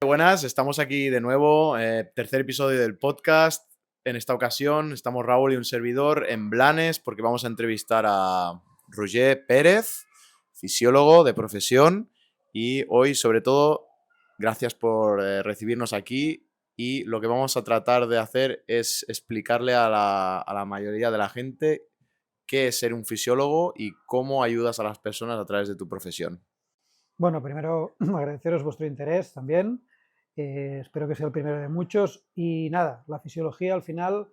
Buenas, estamos aquí de nuevo, tercer episodio del podcast. En esta ocasión estamos Raúl y un servidor en Blanes porque vamos a entrevistar a Roger Pérez, fisiólogo de profesión, y hoy sobre todo gracias por recibirnos aquí, y lo que vamos a tratar de hacer es explicarle a la mayoría de la gente qué es ser un fisiólogo y cómo ayudas a las personas a través de tu profesión. Bueno, primero agradeceros vuestro interés también. Espero que sea el primero de muchos. Y nada, la fisiología al final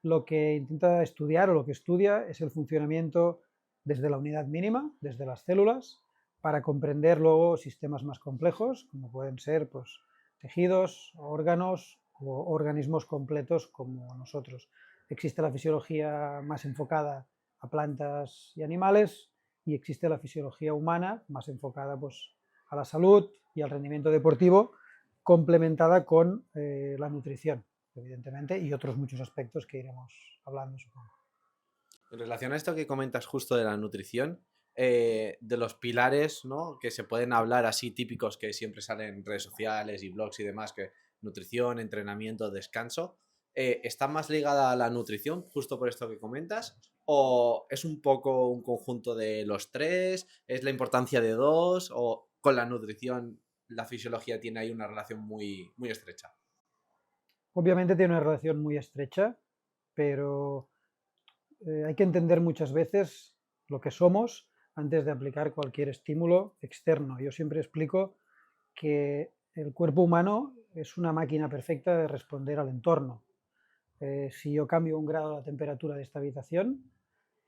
lo que intenta estudiar o lo que estudia es el funcionamiento desde la unidad mínima, desde las células, para comprender luego sistemas más complejos, como pueden ser pues, tejidos, órganos o organismos completos como nosotros. Existe la fisiología más enfocada a plantas y animales, y existe la fisiología humana más enfocada pues, a la salud y al rendimiento deportivo, complementada con la nutrición, evidentemente, y otros muchos aspectos que iremos hablando, supongo. En relación a esto que comentas justo de la nutrición, de los pilares, ¿no?, que se pueden hablar así típicos que siempre salen en redes sociales y blogs y demás, que nutrición, entrenamiento, descanso, ¿está más ligada a la nutrición justo por esto que comentas? ¿O es un poco un conjunto de los tres? ¿Es la importancia de dos? ¿O con la nutrición la fisiología tiene ahí una relación muy, muy estrecha? Obviamente tiene una relación muy estrecha, pero hay que entender muchas veces lo que somos antes de aplicar cualquier estímulo externo. Yo siempre explico que el cuerpo humano es una máquina perfecta de responder al entorno. Si yo cambio un grado la temperatura de esta habitación,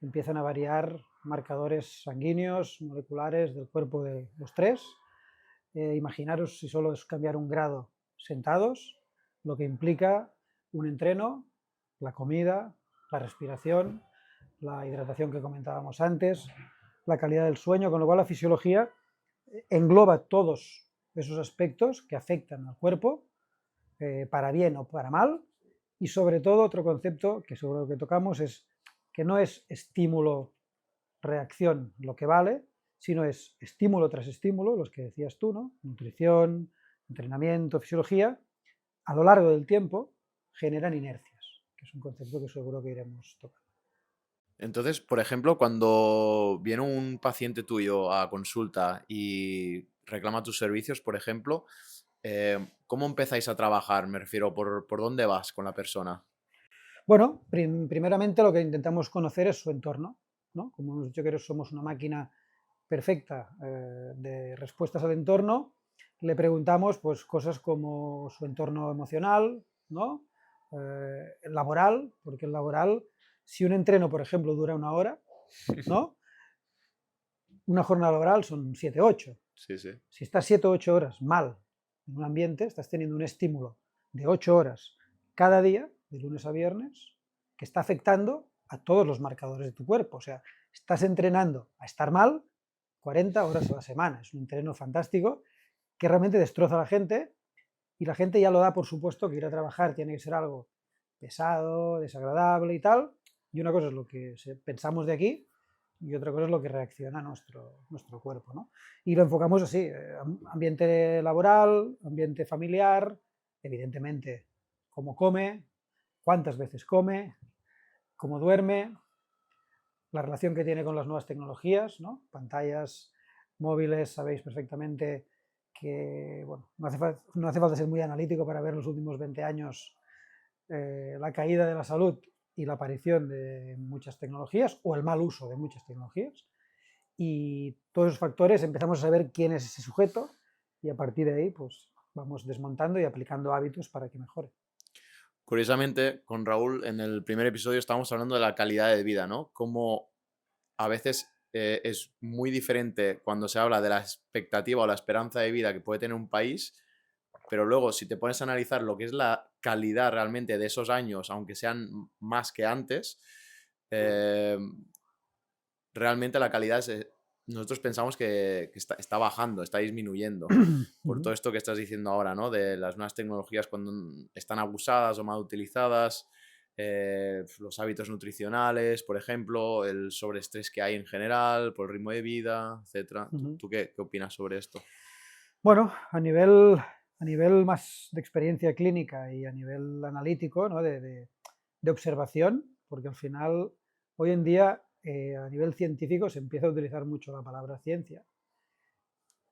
empiezan a variar marcadores sanguíneos, moleculares del cuerpo de los tres. Imaginaros si solo es cambiar un grado sentados, lo que implica un entreno, la comida, la respiración, la hidratación que comentábamos antes, la calidad del sueño, con lo cual la fisiología engloba todos esos aspectos que afectan al cuerpo, para bien o para mal, y sobre todo otro concepto que seguro que tocamos es que no es estímulo-reacción lo que vale, sino es estímulo tras estímulo, los que decías tú, ¿no? Nutrición, entrenamiento, fisiología, a lo largo del tiempo generan inercias, que es un concepto que seguro que iremos tocando. Entonces, por ejemplo, cuando viene un paciente tuyo a consulta y reclama tus servicios, por ejemplo, ¿cómo empezáis a trabajar? Me refiero, ¿por dónde vas con la persona? Bueno, primeramente lo que intentamos conocer es su entorno, ¿no? Como hemos dicho que somos una máquina perfecta de respuestas al entorno, le preguntamos pues, cosas como su entorno emocional, ¿no? El laboral, porque el laboral, si un entreno, por ejemplo, dura una hora, ¿no? Una jornada laboral son 7 u 8. Sí, sí. Si estás 7 u 8 horas mal en un ambiente, estás teniendo un estímulo de 8 horas cada día, de lunes a viernes, que está afectando a todos los marcadores de tu cuerpo. O sea, estás entrenando a estar mal 40 horas a la semana. Es un entreno fantástico que realmente destroza a la gente, y la gente ya lo da por supuesto que ir a trabajar tiene que ser algo pesado, desagradable y tal. Y una cosa es lo que pensamos de aquí, y otra cosa es lo que reacciona nuestro cuerpo, ¿no? Y lo enfocamos así, ambiente laboral, ambiente familiar, evidentemente cómo come, cuántas veces come, cómo duerme, la relación que tiene con las nuevas tecnologías, ¿no? Pantallas móviles, sabéis perfectamente que, bueno, no hace falta ser muy analítico para ver los últimos 20 años la caída de la salud y la aparición de muchas tecnologías o el mal uso de muchas tecnologías. Y todos esos factores empezamos a saber quién es ese sujeto, y a partir de ahí pues vamos desmontando y aplicando hábitos para que mejore. Curiosamente, con Raúl, en el primer episodio estábamos hablando de la calidad de vida, ¿no? Cómo a veces es muy diferente cuando se habla de la expectativa o la esperanza de vida que puede tener un país, pero luego si te pones a analizar lo que es la calidad realmente de esos años, aunque sean más que antes, eh, realmente la calidad nosotros pensamos que está bajando, está disminuyendo. Por todo esto que estás diciendo ahora, ¿no? De las nuevas tecnologías cuando están abusadas o mal utilizadas, los hábitos nutricionales, por ejemplo, el sobreestrés que hay en general, por el ritmo de vida, etcétera. ¿Tú qué opinas sobre esto? Bueno, a nivel más de experiencia clínica y a nivel analítico, ¿no? de observación, porque al final, hoy en día, a nivel científico se empieza a utilizar mucho la palabra ciencia,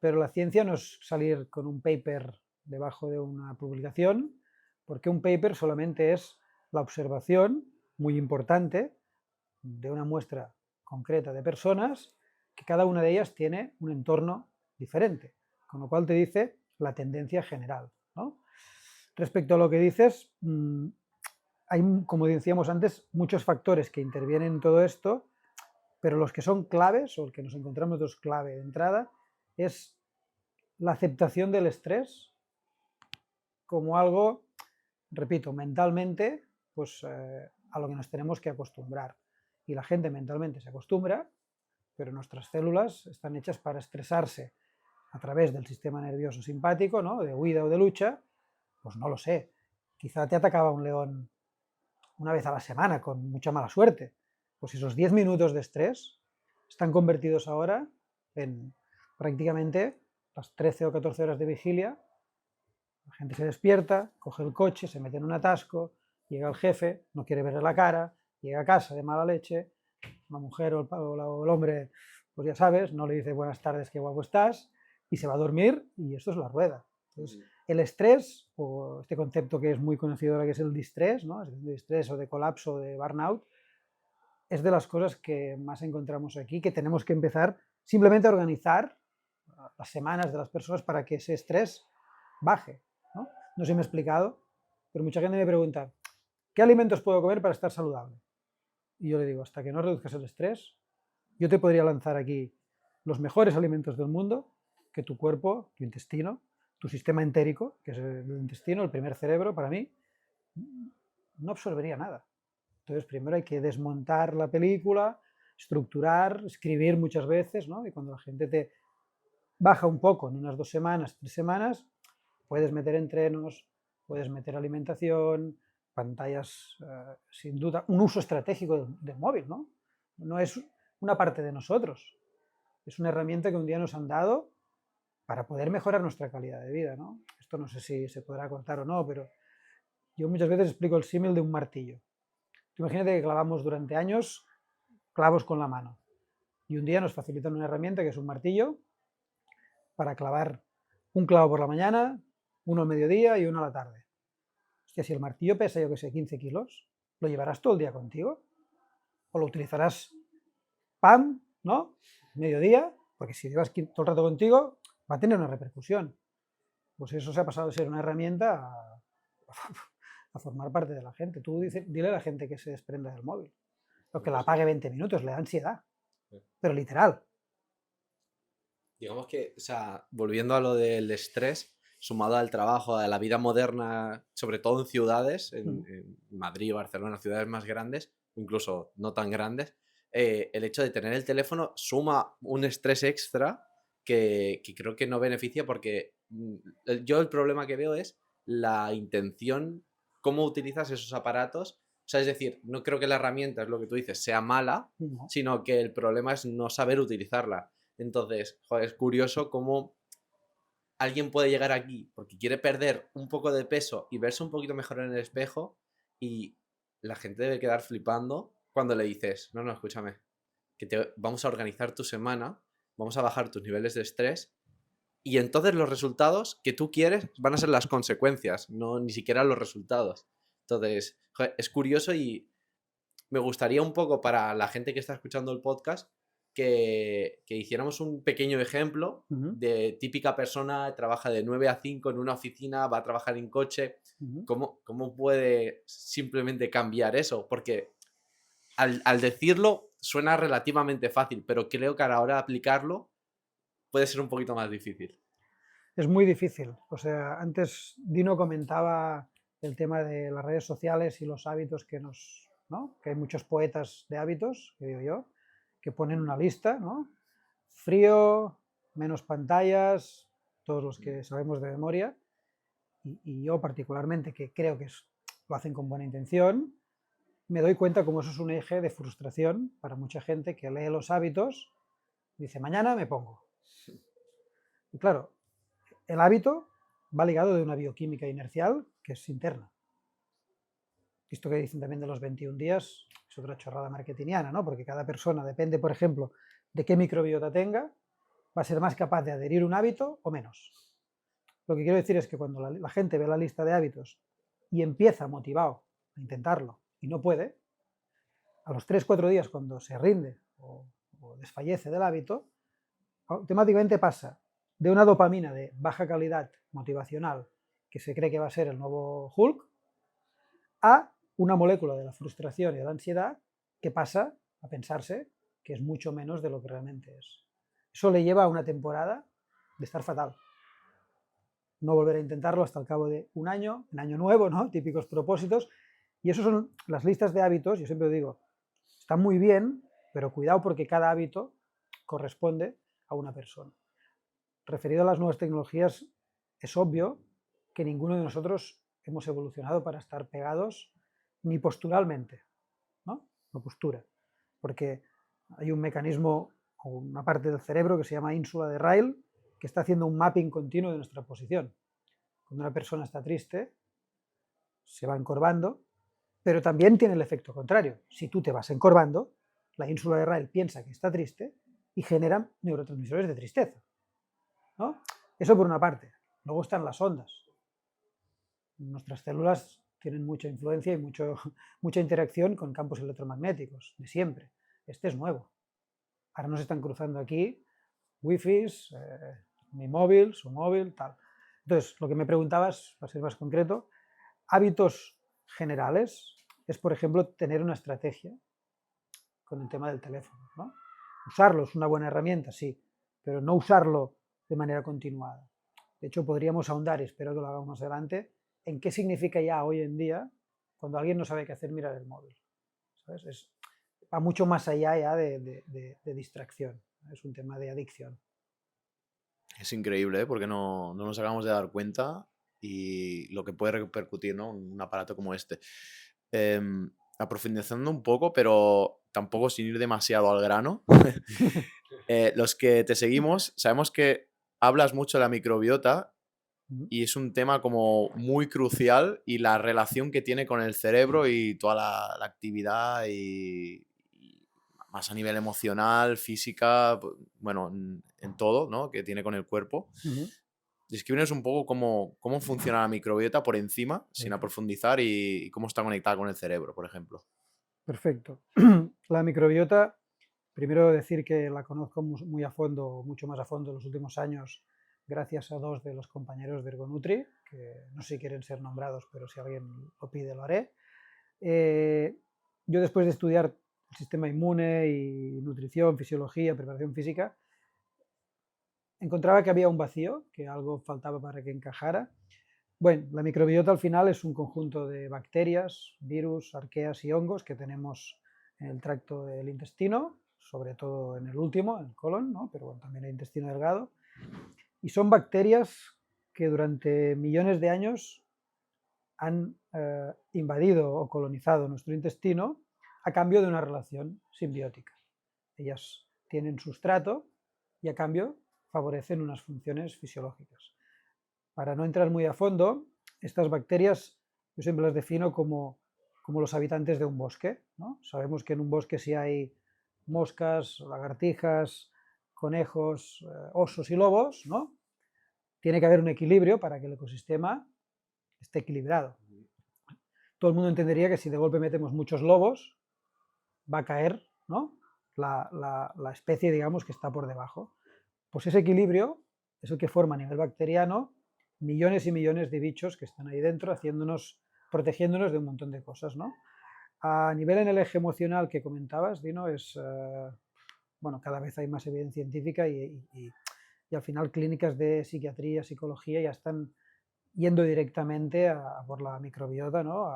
pero la ciencia no es salir con un paper debajo de una publicación, porque un paper solamente es la observación, muy importante, de una muestra concreta de personas, que cada una de ellas tiene un entorno diferente, con lo cual te dice la tendencia general, ¿no? Respecto a lo que dices, hay, como decíamos antes, muchos factores que intervienen en todo esto, pero los que son claves, o el que nos encontramos dos clave de entrada, es la aceptación del estrés como algo, repito, mentalmente, pues a lo que nos tenemos que acostumbrar. Y la gente mentalmente se acostumbra, pero nuestras células están hechas para estresarse a través del sistema nervioso simpático, ¿no? De huida o de lucha. Pues no lo sé, quizá te atacaba un león una vez a la semana con mucha mala suerte. Pues esos 10 minutos de estrés están convertidos ahora en prácticamente las 13 o 14 horas de vigilia. La gente se despierta, coge el coche, se mete en un atasco, llega el jefe, no quiere verle la cara, llega a casa de mala leche, la mujer o el hombre, pues ya sabes, no le dice buenas tardes, qué guapo estás, y se va a dormir, y esto es la rueda. Entonces, el estrés, o este concepto que es muy conocido ahora, que es el distrés, ¿no? El distrés o de colapso, de burnout, es de las cosas que más encontramos aquí, que tenemos que empezar simplemente a organizar las semanas de las personas para que ese estrés baje, ¿no? No sé si me he explicado, pero mucha gente me pregunta, ¿qué alimentos puedo comer para estar saludable? Y yo le digo, hasta que no reduzcas el estrés, yo te podría lanzar aquí los mejores alimentos del mundo que tu cuerpo, tu intestino, tu sistema entérico, que es el intestino, el primer cerebro para mí, no absorbería nada. Entonces, primero hay que desmontar la película, estructurar, escribir muchas veces, ¿no? Y cuando la gente te baja un poco en unas 2 semanas, 3 semanas, puedes meter entrenos, puedes meter alimentación, pantallas, sin duda, un uso estratégico del móvil, ¿no? No es una parte de nosotros, es una herramienta que un día nos han dado para poder mejorar nuestra calidad de vida, ¿no? Esto no sé si se podrá contar o no, pero yo muchas veces explico el símil de un martillo. Imagínate que clavamos durante años clavos con la mano y un día nos facilitan una herramienta que es un martillo para clavar un clavo por la mañana, uno al mediodía y uno a la tarde. Hostia, si el martillo pesa, yo que sé, 15 kilos, ¿lo llevarás todo el día contigo? ¿O lo utilizarás pam, ¿no? Mediodía, porque si llevas todo el rato contigo, va a tener una repercusión. Pues eso se ha pasado de ser una herramienta a formar parte de la gente. Tú dile a la gente que se desprenda del móvil. Lo que la apague 20 minutos, le da ansiedad. Pero literal. Digamos que, o sea, volviendo a lo del estrés, sumado al trabajo, a la vida moderna, sobre todo en ciudades, en Madrid, Barcelona, ciudades más grandes, incluso no tan grandes, el hecho de tener el teléfono suma un estrés extra que creo que no beneficia porque yo el problema que veo es la intención, cómo utilizas esos aparatos. O sea, es decir, no creo que la herramienta, es lo que tú dices, sea mala, No. sino que el problema es no saber utilizarla. Entonces, joder, es curioso cómo alguien puede llegar aquí porque quiere perder un poco de peso y verse un poquito mejor en el espejo y la gente debe quedar flipando cuando le dices, no, escúchame, que vamos a organizar tu semana, vamos a bajar tus niveles de estrés y entonces los resultados que tú quieres van a ser las consecuencias, no ni siquiera los resultados. Entonces, joder, es curioso y me gustaría un poco para la gente que está escuchando el podcast que hiciéramos un pequeño ejemplo de típica persona, trabaja de 9 a 5 en una oficina, va a trabajar en coche. ¿Cómo puede simplemente cambiar eso? Porque al decirlo suena relativamente fácil, pero creo que a la hora de aplicarlo puede ser un poquito más difícil. Es muy difícil. O sea, antes Dino comentaba el tema de las redes sociales y los hábitos que ¿no? Que hay muchos poetas de hábitos, que digo yo, que ponen una lista, ¿no? Frío, menos pantallas, todos los que sabemos de memoria, y yo particularmente, que creo que lo hacen con buena intención, me doy cuenta como eso es un eje de frustración para mucha gente que lee los hábitos y dice, mañana me pongo. Y claro, el hábito va ligado de una bioquímica inercial que es interna. Esto que dicen también de los 21 días es otra chorrada marketingiana, ¿no? Porque cada persona, depende, por ejemplo, de qué microbiota tenga, va a ser más capaz de adherir un hábito o menos. Lo que quiero decir es que cuando la gente ve la lista de hábitos y empieza motivado a intentarlo y no puede, a los 3-4 días cuando se rinde o desfallece del hábito, automáticamente pasa de una dopamina de baja calidad motivacional que se cree que va a ser el nuevo Hulk a una molécula de la frustración y de la ansiedad que pasa a pensarse que es mucho menos de lo que realmente es. Eso le lleva a una temporada de estar fatal. No volver a intentarlo hasta el cabo de un año, en año nuevo, ¿no? Típicos propósitos. Y eso son las listas de hábitos, yo siempre digo, están muy bien, pero cuidado porque cada hábito corresponde a una persona. Referido a las nuevas tecnologías, es obvio que ninguno de nosotros hemos evolucionado para estar pegados ni posturalmente, ¿no? No postura, porque hay un mecanismo o una parte del cerebro que se llama ínsula de Ryle que está haciendo un mapping continuo de nuestra posición. Cuando una persona está triste, se va encorvando, pero también tiene el efecto contrario. Si tú te vas encorvando, la ínsula de Ryle piensa que está triste y genera neurotransmisores de tristeza, ¿no? Eso por una parte. Luego están las ondas. Nuestras células tienen mucha influencia y mucha interacción con campos electromagnéticos, de siempre. Este es nuevo. Ahora nos están cruzando aquí wifi, mi móvil, su móvil, tal. Entonces, lo que me preguntabas, para ser más concreto, hábitos generales es, por ejemplo, tener una estrategia con el tema del teléfono, ¿no? Usarlo es una buena herramienta, sí, pero no usarlo de manera continuada. De hecho, podríamos ahondar, y espero que lo hagamos más adelante, en qué significa ya hoy en día cuando alguien no sabe qué hacer mirar el móvil. ¿Sabes? Va mucho más allá ya de distracción. Es un tema de adicción. Es increíble, ¿eh? Porque no nos acabamos de dar cuenta y lo que puede repercutir, ¿no? Un aparato como este. Aprofundizando un poco, pero tampoco sin ir demasiado al grano. Los que te seguimos, sabemos que hablas mucho de la microbiota y es un tema como muy crucial y la relación que tiene con el cerebro y toda la actividad y más a nivel emocional, física, bueno, en todo, ¿no? Que tiene con el cuerpo. Descríbenos un poco cómo funciona la microbiota por encima, sin profundizar, y cómo está conectada con el cerebro, por ejemplo. Perfecto. La microbiota, primero decir que la conozco muy a fondo, mucho más a fondo en los últimos años, gracias a dos de los compañeros de Ergonutri, que no sé si quieren ser nombrados, pero si alguien lo pide, lo haré. Yo después de estudiar el sistema inmune y nutrición, fisiología, preparación física, encontraba que había un vacío, que algo faltaba para que encajara. Bueno, la microbiota al final es un conjunto de bacterias, virus, arqueas y hongos que tenemos en el tracto del intestino, sobre todo en el último, en el colon, ¿no? Pero bueno, también el intestino delgado. Y son bacterias que durante millones de años han invadido o colonizado nuestro intestino a cambio de una relación simbiótica. Ellas tienen sustrato y a cambio favorecen unas funciones fisiológicas. Para no entrar muy a fondo, estas bacterias yo siempre las defino como los habitantes de un bosque, ¿no? Sabemos que en un bosque si hay moscas, lagartijas, conejos, osos y lobos, ¿no? Tiene que haber un equilibrio para que el ecosistema esté equilibrado. Todo el mundo entendería que si de golpe metemos muchos lobos, va a caer, ¿no? la especie, digamos, que está por debajo. Pues ese equilibrio es el que forma a nivel bacteriano millones y millones de bichos que están ahí dentro, protegiéndonos de un montón de cosas, ¿no? A nivel en el eje emocional que comentabas, Dino, bueno, cada vez hay más evidencia científica y al final clínicas de psiquiatría, psicología ya están yendo directamente por la microbiota, ¿no?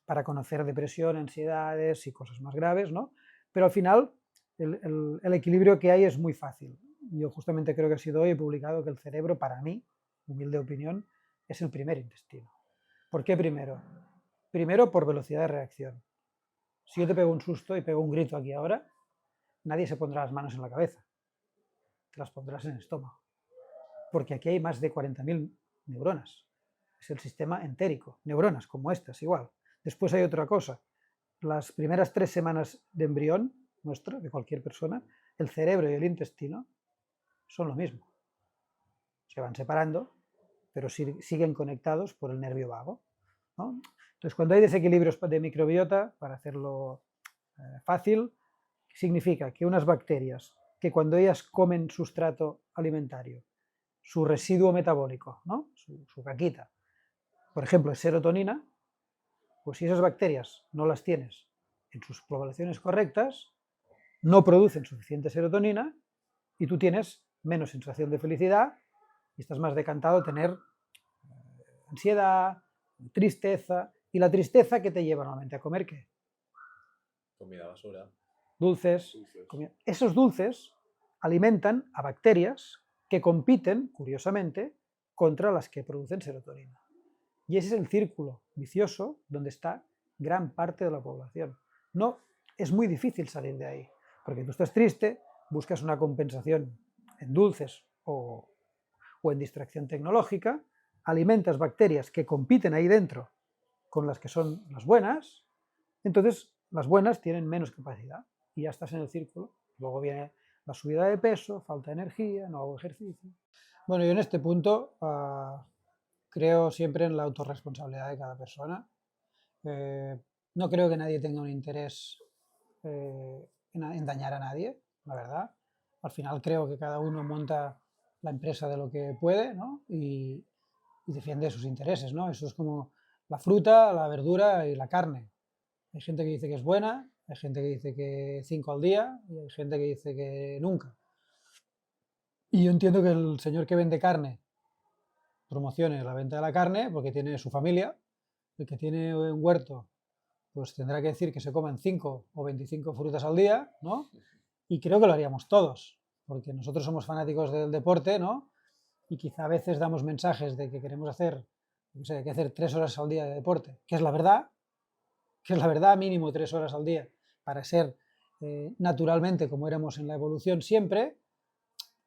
Para conocer depresión, ansiedades y cosas más graves, ¿no? Pero al final el equilibrio que hay es muy fácil. Yo justamente creo que ha sido hoy, he publicado que el cerebro, para mí, humilde opinión, es el primer intestino. ¿Por qué primero? Primero por velocidad de reacción. Si yo te pego un susto y pego un grito aquí ahora, nadie se pondrá las manos en la cabeza. Te las pondrás en el estómago. porque aquí hay más de 40.000 neuronas. Es el sistema entérico. Neuronas como estas, igual. Después hay otra cosa. Las primeras 3 semanas de embrión nuestro, de cualquier persona, el cerebro y el intestino son lo mismo. Se van separando, pero siguen conectados por el nervio vago, ¿no? Entonces, cuando hay desequilibrios de microbiota, para hacerlo fácil, significa que unas bacterias que cuando ellas comen sustrato alimentario, su residuo metabólico, ¿no? su caquita, por ejemplo, es serotonina, pues si esas bacterias no las tienes en sus poblaciones correctas, no producen suficiente serotonina y tú tienes menos sensación de felicidad y estás más decantado a tener ansiedad, tristeza. ¿Y la tristeza qué te lleva normalmente a comer qué? Comida basura. Dulces. Esos dulces alimentan a bacterias que compiten, curiosamente, contra las que producen serotonina. Y ese es el círculo vicioso donde está gran parte de la población. No, es muy difícil salir de ahí, porque tú estás triste, buscas una compensación en dulces o en distracción tecnológica, alimentas bacterias que compiten ahí dentro con las que son las buenas, entonces las buenas tienen menos capacidad y ya estás en el círculo. Luego viene la subida de peso, falta de energía, no hago ejercicio. Bueno, yo en este punto creo siempre en la autorresponsabilidad de cada persona. No creo que nadie tenga un interés en dañar a nadie, la verdad. Al final creo que cada uno monta la empresa de lo que puede, ¿no? y defiende sus intereses, ¿no? Eso es como la fruta, la verdura y la carne. Hay gente que dice que es buena, hay gente que dice que 5 al día y hay gente que dice que nunca. Y yo entiendo que el señor que vende carne promocione la venta de la carne porque tiene su familia, el que tiene un huerto pues tendrá que decir que se comen 5 o 25 frutas al día, ¿no? Y creo que lo haríamos todos, porque nosotros somos fanáticos del deporte, ¿no? Y quizá a veces damos mensajes de que queremos hacer, no sé, hay que hacer 3 horas al día de deporte, que es la verdad, mínimo 3 horas al día, para ser naturalmente como éramos en la evolución siempre,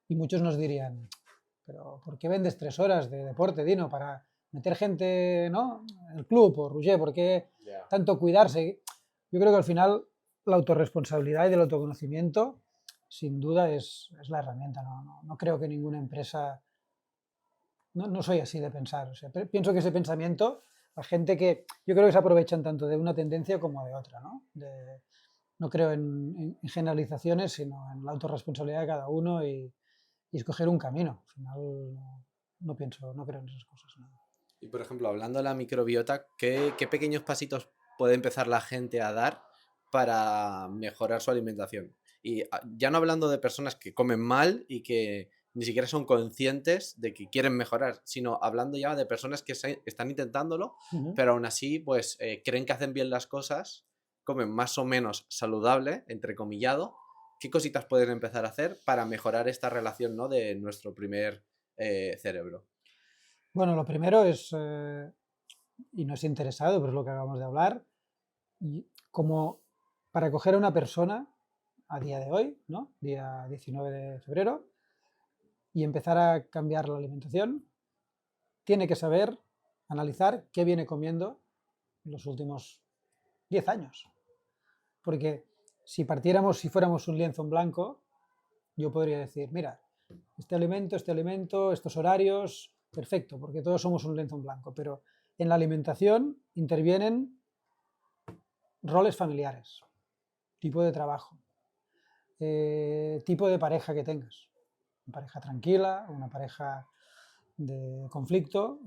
y muchos nos dirían, pero ¿por qué vendes 3 horas de deporte, Dino? Para meter gente, ¿no? En el club, o Roger, ¿por qué tanto cuidarse? Yo creo que al final la autorresponsabilidad y el autoconocimiento, sin duda, es la herramienta. No creo que ninguna empresa... No soy así de pensar. O sea, pienso que ese pensamiento, la gente que... Yo creo que se aprovechan tanto de una tendencia como de otra, ¿no? No creo en generalizaciones, sino en la autorresponsabilidad de cada uno y escoger un camino. Al final no creo en esas cosas. ¿No? Y por ejemplo, hablando de la microbiota, ¿qué pequeños pasitos puede empezar la gente a dar para mejorar su alimentación? Y ya no hablando de personas que comen mal y que ni siquiera son conscientes de que quieren mejorar, sino hablando ya de personas que están intentándolo, pero aún así pues creen que hacen bien las cosas, comen más o menos saludable, entrecomillado. ¿Qué cositas pueden empezar a hacer para mejorar esta relación, ¿no? De nuestro primer cerebro? Bueno, lo primero es, y no es interesado, pero es lo que acabamos de hablar, como para coger a una persona a día de hoy, ¿no? Día 19 de febrero, y empezar a cambiar la alimentación, tiene que saber analizar qué viene comiendo en los últimos 10 años. Porque si fuéramos un lienzo en blanco, yo podría decir, mira, este alimento, estos horarios, perfecto, porque todos somos un lienzo en blanco, pero en la alimentación intervienen roles familiares, tipo de trabajo, tipo de pareja que tengas, una pareja tranquila, una pareja de conflicto,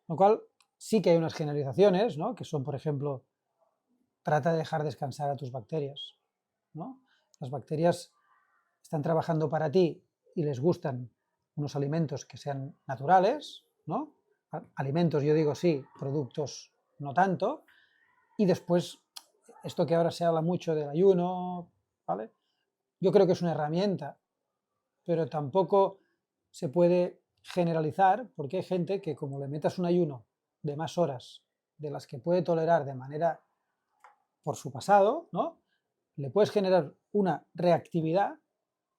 lo cual sí que hay unas generalizaciones, ¿no? Que son, por ejemplo, trata de dejar descansar a tus bacterias, ¿no? Las bacterias están trabajando para ti y les gustan unos alimentos que sean naturales, ¿no? Alimentos, yo digo sí, productos no tanto, y después, esto que ahora se habla mucho del ayuno, ¿vale? Yo creo que es una herramienta, pero tampoco se puede generalizar porque hay gente que como le metas un ayuno de más horas de las que puede tolerar de manera por su pasado, ¿no? Le puedes generar una reactividad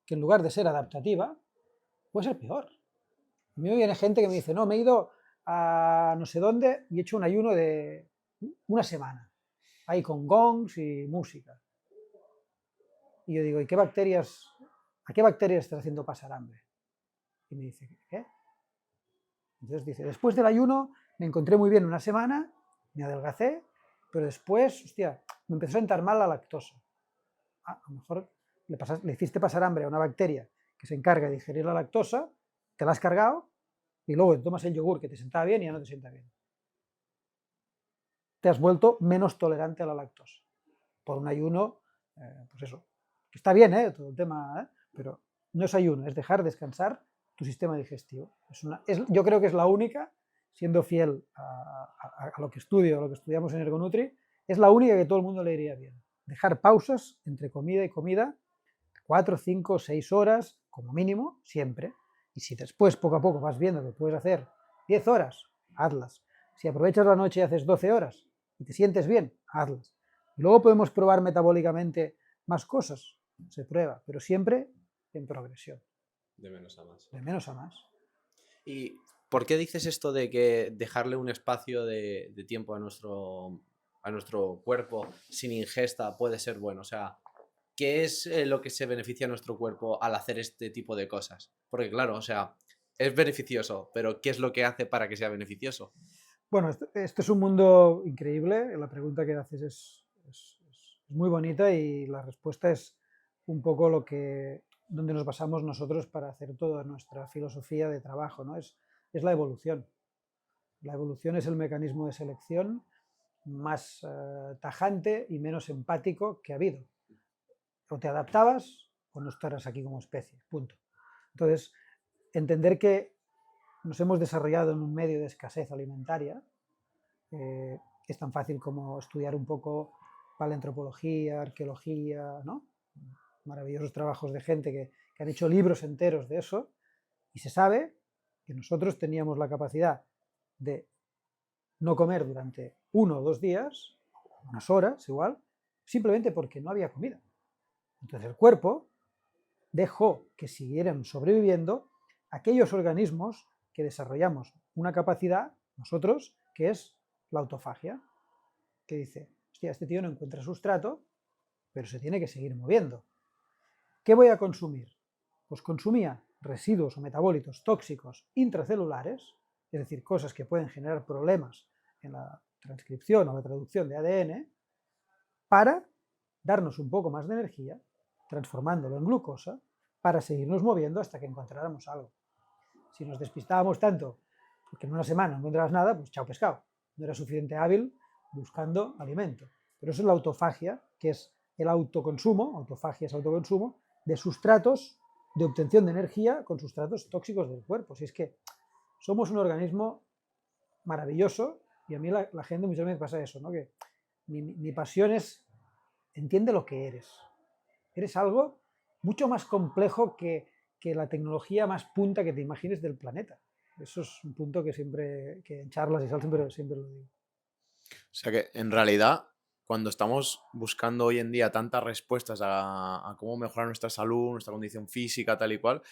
que en lugar de ser adaptativa, puede ser peor. A mí me viene gente que me dice, no, me he ido a no sé dónde y he hecho un ayuno de una semana, ahí con gongs y música. Y yo digo, ¿y a qué bacterias estás haciendo pasar hambre? Y me dice, ¿qué? Entonces dice, después del ayuno me encontré muy bien una semana, me adelgacé, pero después, hostia, me empezó a sentar mal la lactosa. A lo mejor le hiciste pasar hambre a una bacteria que se encarga de digerir la lactosa, te la has cargado y luego tomas el yogur que te sentaba bien y ya no te sienta bien. Te has vuelto menos tolerante a la lactosa por un ayuno, pues eso, que está bien, todo el tema, pero no es ayuno, es dejar descansar tu sistema digestivo. Yo creo que es la única, siendo fiel a lo que estudio, a lo que estudiamos en Ergonutri, es la única que todo el mundo le iría bien. Dejar pausas entre comida y comida, 4, 5, 6 horas, como mínimo, siempre. Y si después, poco a poco, vas viendo que puedes hacer 10 horas, hazlas. Si aprovechas la noche y haces 12 horas y te sientes bien, hazlas. Y luego podemos probar metabólicamente más cosas, se prueba, pero siempre en progresión. De menos a más. De menos a más. ¿Y por qué dices esto de que dejarle un espacio de tiempo a nuestro cuerpo sin ingesta puede ser bueno? O sea, ¿qué es lo que se beneficia a nuestro cuerpo al hacer este tipo de cosas? Porque claro, o sea, es beneficioso, pero ¿qué es lo que hace para que sea beneficioso? Bueno, esto es un mundo increíble. La pregunta que haces es muy bonita y la respuesta es un poco donde nos basamos nosotros para hacer toda nuestra filosofía de trabajo, ¿no? Es la evolución. La evolución es el mecanismo de selección más tajante y menos empático que ha habido. O te adaptabas o no estarás aquí como especie, punto. Entonces, entender que nos hemos desarrollado en un medio de escasez alimentaria, es tan fácil como estudiar un poco paleantropología, arqueología, ¿no? Maravillosos trabajos de gente que han hecho libros enteros de eso, y se sabe que nosotros teníamos la capacidad de no comer durante 1 o 2 días, unas horas igual, simplemente porque no había comida. Entonces el cuerpo dejó que siguieran sobreviviendo aquellos organismos que desarrollamos una capacidad, nosotros, que es la autofagia, que dice, hostia, este tío no encuentra sustrato, pero se tiene que seguir moviendo. ¿Qué voy a consumir? Pues consumía residuos o metabolitos tóxicos intracelulares, es decir, cosas que pueden generar problemas en la transcripción o la traducción de ADN, para darnos un poco más de energía, transformándolo en glucosa, para seguirnos moviendo hasta que encontráramos algo. Si nos despistábamos tanto, porque en una semana no encontrabas nada, pues chao pescado. No era suficiente hábil buscando alimento. Pero eso es la autofagia, que es el autoconsumo, autofagia es autoconsumo, de sustratos de obtención de energía con sustratos tóxicos del cuerpo. Si es que somos un organismo maravilloso y a mí la gente muchas veces pasa eso, ¿no? Que mi pasión es, entiende lo que eres. Eres algo mucho más complejo que la tecnología más punta que te imagines del planeta. Eso es un punto que siempre, que en charlas y tal, siempre lo digo. O sea que en realidad, cuando estamos buscando hoy en día tantas respuestas a cómo mejorar nuestra salud, nuestra condición física, tal y cual,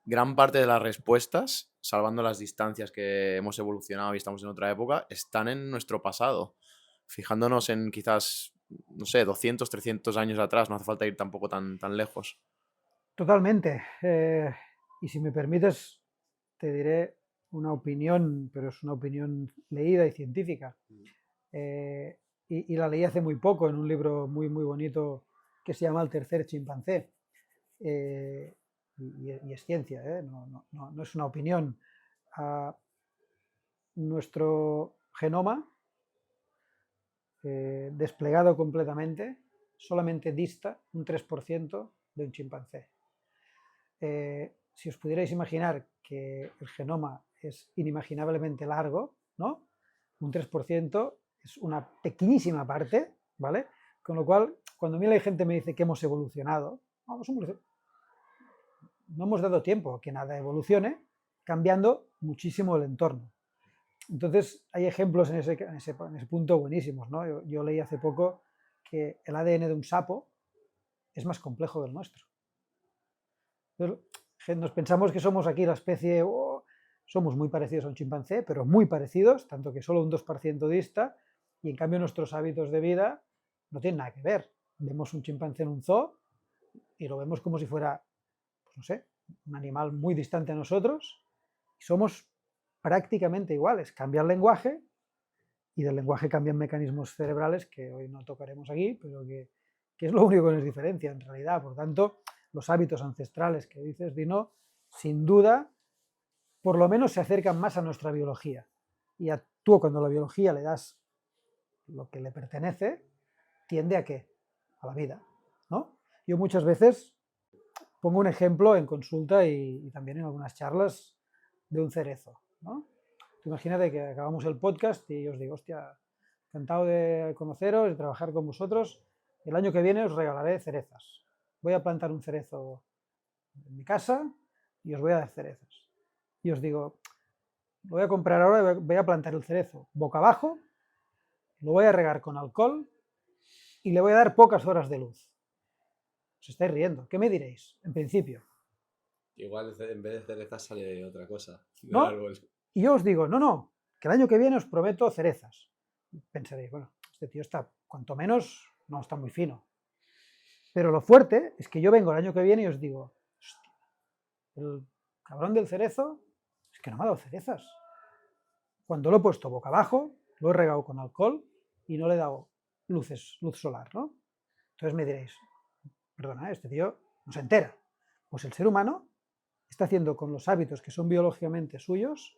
gran parte de las respuestas, salvando las distancias que hemos evolucionado y estamos en otra época, están en nuestro pasado. Fijándonos en quizás, no sé, 200, 300 años atrás, no hace falta ir tampoco tan lejos. Totalmente. Y si me permites, te diré una opinión, pero es una opinión leída y científica. Y la leí hace muy poco en un libro muy, muy bonito que se llama El tercer chimpancé. Y es ciencia, no es una opinión. Nuestro genoma, desplegado completamente, solamente dista un 3% de un chimpancé. Si os pudierais imaginar que el genoma es inimaginablemente largo, ¿no? Un 3% es una pequeñísima parte, ¿vale? Con lo cual, cuando a mí la gente me dice que hemos evolucionado, no hemos dado tiempo a que nada evolucione, cambiando muchísimo el entorno. Entonces, hay ejemplos en ese punto buenísimos, ¿no? Yo leí hace poco que el ADN de un sapo es más complejo que el nuestro. Entonces, nos pensamos que somos aquí la especie somos muy parecidos a un chimpancé, pero muy parecidos, tanto que solo un 2% dista, y en cambio nuestros hábitos de vida no tienen nada que ver. Vemos un chimpancé en un zoo y lo vemos como si fuera, pues no sé, un animal muy distante a nosotros, y somos prácticamente iguales. Cambia el lenguaje, y del lenguaje cambian mecanismos cerebrales que hoy no tocaremos aquí, pero que es lo único que nos diferencia en realidad. Por tanto, los hábitos ancestrales que dices, Dino, sin duda, por lo menos se acercan más a nuestra biología. Y tú, cuando a la biología le das lo que le pertenece, tiende a qué? A la vida, ¿no? Yo muchas veces pongo un ejemplo en consulta y también en algunas charlas de un cerezo, ¿no? Imagínate que acabamos el podcast y yo os digo, hostia, encantado de conoceros, de trabajar con vosotros. El año que viene os regalaré cerezas. Voy a plantar un cerezo en mi casa y os voy a dar cerezas. Y os digo, lo voy a comprar ahora, voy a plantar el cerezo boca abajo, lo voy a regar con alcohol y le voy a dar pocas horas de luz. Os estáis riendo. ¿Qué me diréis? En principio. Igual en vez de cerezas sale otra cosa del ¿No? árbol. Y yo os digo, no, que el año que viene os prometo cerezas. Pensaréis, bueno, este tío está, cuanto menos, no está muy fino. Pero lo fuerte es que yo vengo el año que viene y os digo, hostia, el cabrón del cerezo es que no me ha dado cerezas. Cuando lo he puesto boca abajo, lo he regado con alcohol y no le he dado luz solar, ¿no? Entonces me diréis, perdona, este tío no se entera. Pues el ser humano está haciendo con los hábitos que son biológicamente suyos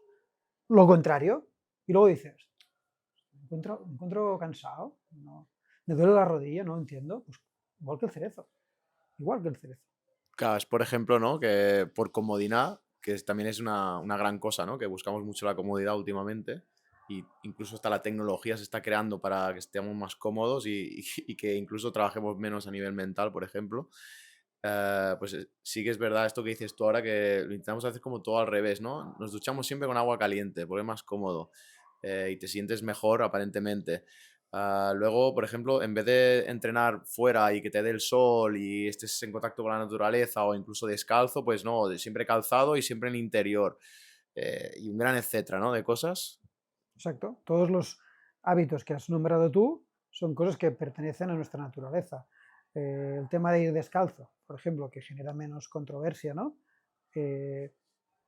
lo contrario. Y luego dices, me encuentro cansado, no, me duele la rodilla, no entiendo. Pues igual que el cerezo, igual que el cerezo. Claro, es por ejemplo, ¿no? Que por comodidad, también es una gran cosa, ¿no? Que buscamos mucho la comodidad últimamente. Y incluso hasta la tecnología se está creando para que estemos más cómodos y que incluso trabajemos menos a nivel mental, por ejemplo. Pues sí que es verdad esto que dices tú ahora, que lo intentamos hacer como todo al revés, ¿no? Nos duchamos siempre con agua caliente, porque es más cómodo y te sientes mejor aparentemente. Luego, por ejemplo, en vez de entrenar fuera y que te dé el sol y estés en contacto con la naturaleza o incluso descalzo, pues no, siempre calzado y siempre en interior. Y un gran etcétera, ¿no? De cosas. Exacto. Todos los hábitos que has nombrado tú son cosas que pertenecen a nuestra naturaleza. El tema de ir descalzo, por ejemplo, que genera menos controversia, ¿no?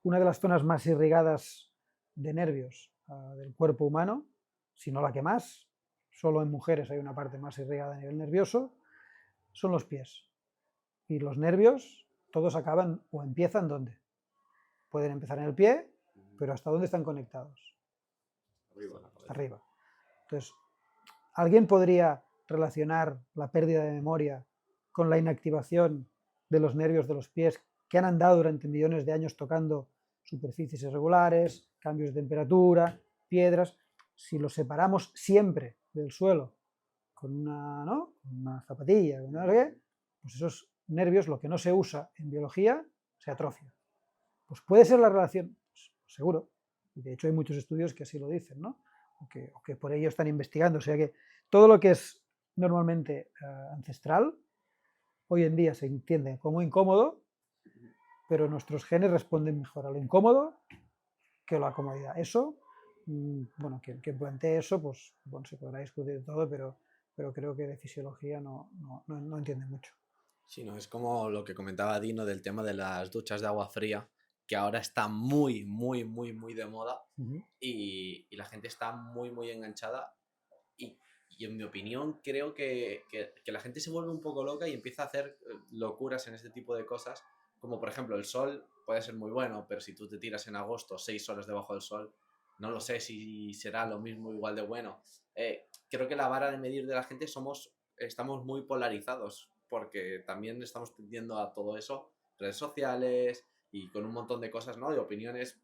Una de las zonas más irrigadas de nervios del cuerpo humano, si no la que más, solo en mujeres hay una parte más irrigada a nivel nervioso, son los pies. Y los nervios, todos acaban o empiezan ¿dónde? Pueden empezar en el pie, pero ¿hasta dónde están conectados? Hasta arriba. Entonces, ¿alguien podría relacionar la pérdida de memoria con la inactivación de los nervios de los pies que han andado durante millones de años tocando superficies irregulares, cambios de temperatura, piedras? Si los separamos siempre del suelo con una, ¿no? Una zapatilla, con no sé qué, pues esos nervios, lo que no se usa en biología, se atrofia. Pues puede ser la relación, pues, seguro, y de hecho hay muchos estudios que así lo dicen, ¿no? O que por ello están investigando, o sea que todo lo que es normalmente ancestral, hoy en día se entiende como incómodo, pero nuestros genes responden mejor a lo incómodo que a la comodidad. Eso, bueno, quien plantee eso, pues bueno, se podrá discutir todo, pero creo que de fisiología no entiende mucho. Sí, no, es como lo que comentaba Dino del tema de las duchas de agua fría, que ahora está muy, muy, muy, muy de moda y la gente está muy, muy enganchada. Y en mi opinión, creo que la gente se vuelve un poco loca y empieza a hacer locuras en este tipo de cosas. Como por ejemplo, el sol puede ser muy bueno, pero si tú te tiras en agosto 6 horas debajo del sol, no lo sé si será lo mismo igual de bueno. Creo que la vara de medir de la gente estamos muy polarizados, porque también estamos tendiendo a todo eso, redes sociales y con un montón de cosas, ¿no? De opiniones,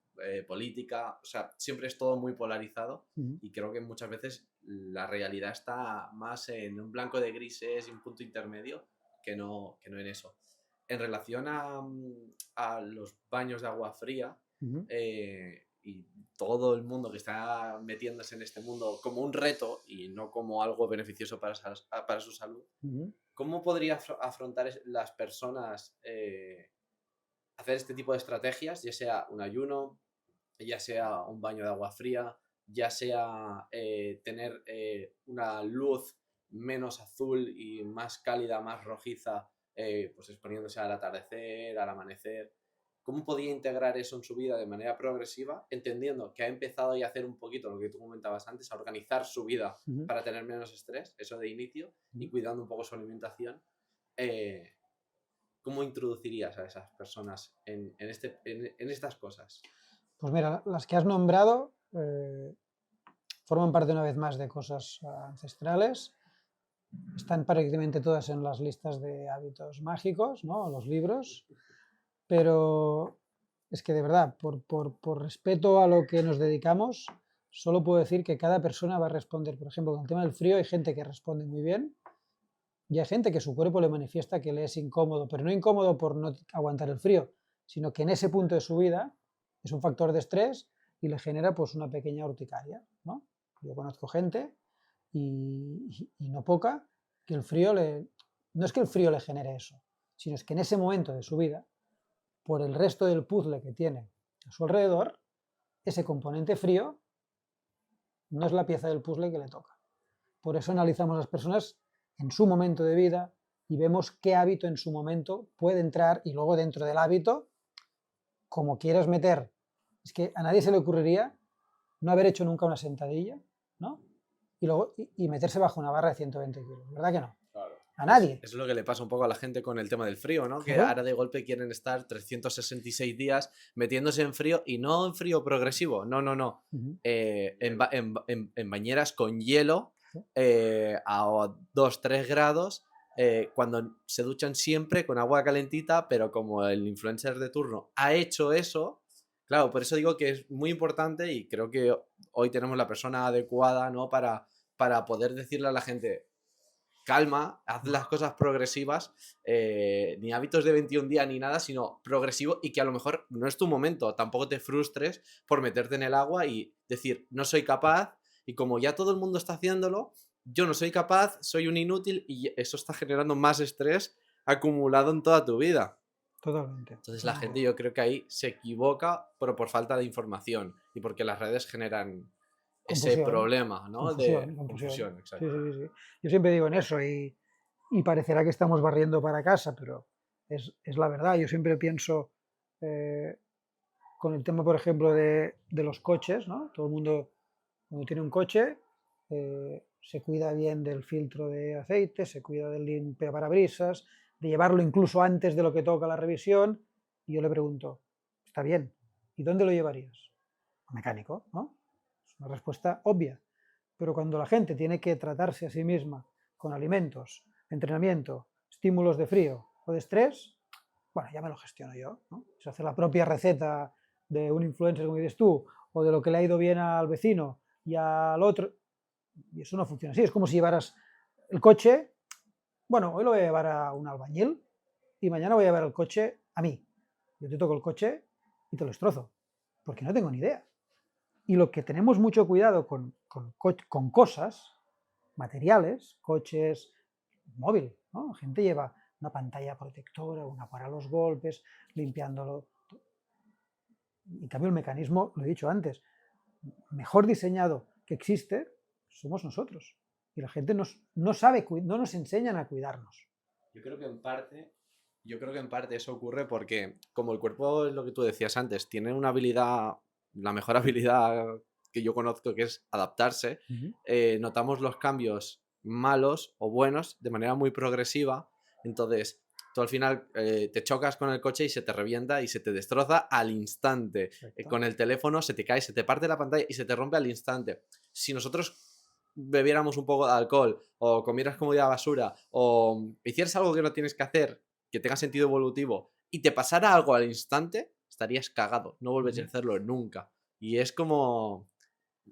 política, o sea, siempre es todo muy polarizado y creo que muchas veces la realidad está más en un blanco de grises y un punto intermedio que no en eso. En relación a los baños de agua fría, y todo el mundo que está metiéndose en este mundo como un reto y no como algo beneficioso para su salud, ¿cómo podría afrontar las personas hacer este tipo de estrategias, ya sea un ayuno, ya sea un baño de agua fría, ya sea tener una luz menos azul y más cálida, más rojiza, pues exponiéndose al atardecer, al amanecer. ¿Cómo podía integrar eso en su vida de manera progresiva, entendiendo que ha empezado ya a hacer un poquito lo que tú comentabas antes, a organizar su vida para tener menos estrés, eso de inicio, y cuidando un poco su alimentación? ¿Cómo introducirías a esas personas en estas cosas? Pues mira, las que has nombrado forman parte una vez más de cosas ancestrales. Están prácticamente todas en las listas de hábitos mágicos, ¿no? Los libros. Pero es que de verdad, por respeto a lo que nos dedicamos, solo puedo decir que cada persona va a responder. Por ejemplo, con el tema del frío hay gente que responde muy bien y hay gente que su cuerpo le manifiesta que le es incómodo, pero no incómodo por no aguantar el frío, sino que en ese punto de su vida es un factor de estrés y le genera pues una pequeña urticaria, ¿no? Yo conozco gente y no poca que el frío no es que el frío le genere eso, sino es que en ese momento de su vida, por el resto del puzzle que tiene a su alrededor, ese componente frío no es la pieza del puzzle que le toca. Por eso analizamos a las personas en su momento de vida y vemos qué hábito en su momento puede entrar y luego dentro del hábito, como quieras meter, es que a nadie se le ocurriría no haber hecho nunca una sentadilla, ¿no? Y luego y meterse bajo una barra de 120 kilos, ¿verdad que no? Claro. A nadie. Eso es lo que le pasa un poco a la gente con el tema del frío, ¿no? Que Claro. ahora de golpe quieren estar 366 días metiéndose en frío y no en frío progresivo, no. En bañeras con hielo a 2-3 grados, cuando se duchan siempre con agua calentita, pero como el influencer de turno ha hecho eso, claro, por eso digo que es muy importante y creo que hoy tenemos la persona adecuada, ¿no? Para poder decirle a la gente: calma, haz las cosas progresivas, ni hábitos de 21 días ni nada, sino progresivo, y que a lo mejor no es tu momento, tampoco te frustres por meterte en el agua y decir, no soy capaz, y como ya todo el mundo está haciéndolo, yo no soy capaz, soy un inútil, y eso está generando más estrés acumulado en toda tu vida. Totalmente. Entonces la gente, yo creo que ahí se equivoca, pero por falta de información y porque las redes generan ese problema, ¿no? Confusión, exacto. Sí. Yo siempre digo en eso y parecerá que estamos barriendo para casa, pero es la verdad. Yo siempre pienso con el tema, por ejemplo, de los coches, ¿no? Todo el mundo, cuando tiene un coche, se cuida bien del filtro de aceite, se cuida del limpiaparabrisas, de llevarlo incluso antes de lo que toca la revisión. Y yo le pregunto, está bien, ¿y dónde lo llevarías? Al mecánico, ¿no? Es una respuesta obvia. Pero cuando la gente tiene que tratarse a sí misma con alimentos, entrenamiento, estímulos de frío o de estrés, bueno, ya me lo gestiono yo, ¿no? Es hacer la propia receta de un influencer, como dices tú, o de lo que le ha ido bien al vecino y al otro, y eso no funciona así. Es como si llevaras el coche, bueno, hoy lo voy a llevar a un albañil y mañana voy a llevar el coche a mí. Yo te toco el coche y te lo destrozo, porque no tengo ni idea. Y lo que tenemos mucho cuidado con cosas, materiales, coches, móvil, ¿no? La gente lleva una pantalla protectora, una para los golpes, limpiándolo. En cambio, el mecanismo, lo he dicho antes, mejor diseñado que existe, somos nosotros. Y la gente no sabe, no nos enseñan a cuidarnos. Yo creo que en parte eso ocurre porque, como el cuerpo, es lo que tú decías antes, tiene una habilidad, la mejor habilidad que yo conozco, que es adaptarse. Notamos los cambios malos o buenos de manera muy progresiva. Entonces, tú al final te chocas con el coche y se te revienta y se te destroza al instante. Con el teléfono se te cae, se te parte la pantalla y se te rompe al instante. Si nosotros bebiéramos un poco de alcohol o comieras comida basura o hicieras algo que no tienes que hacer, que tenga sentido evolutivo, y te pasara algo al instante, estarías cagado, no volverías a hacerlo nunca. Y es como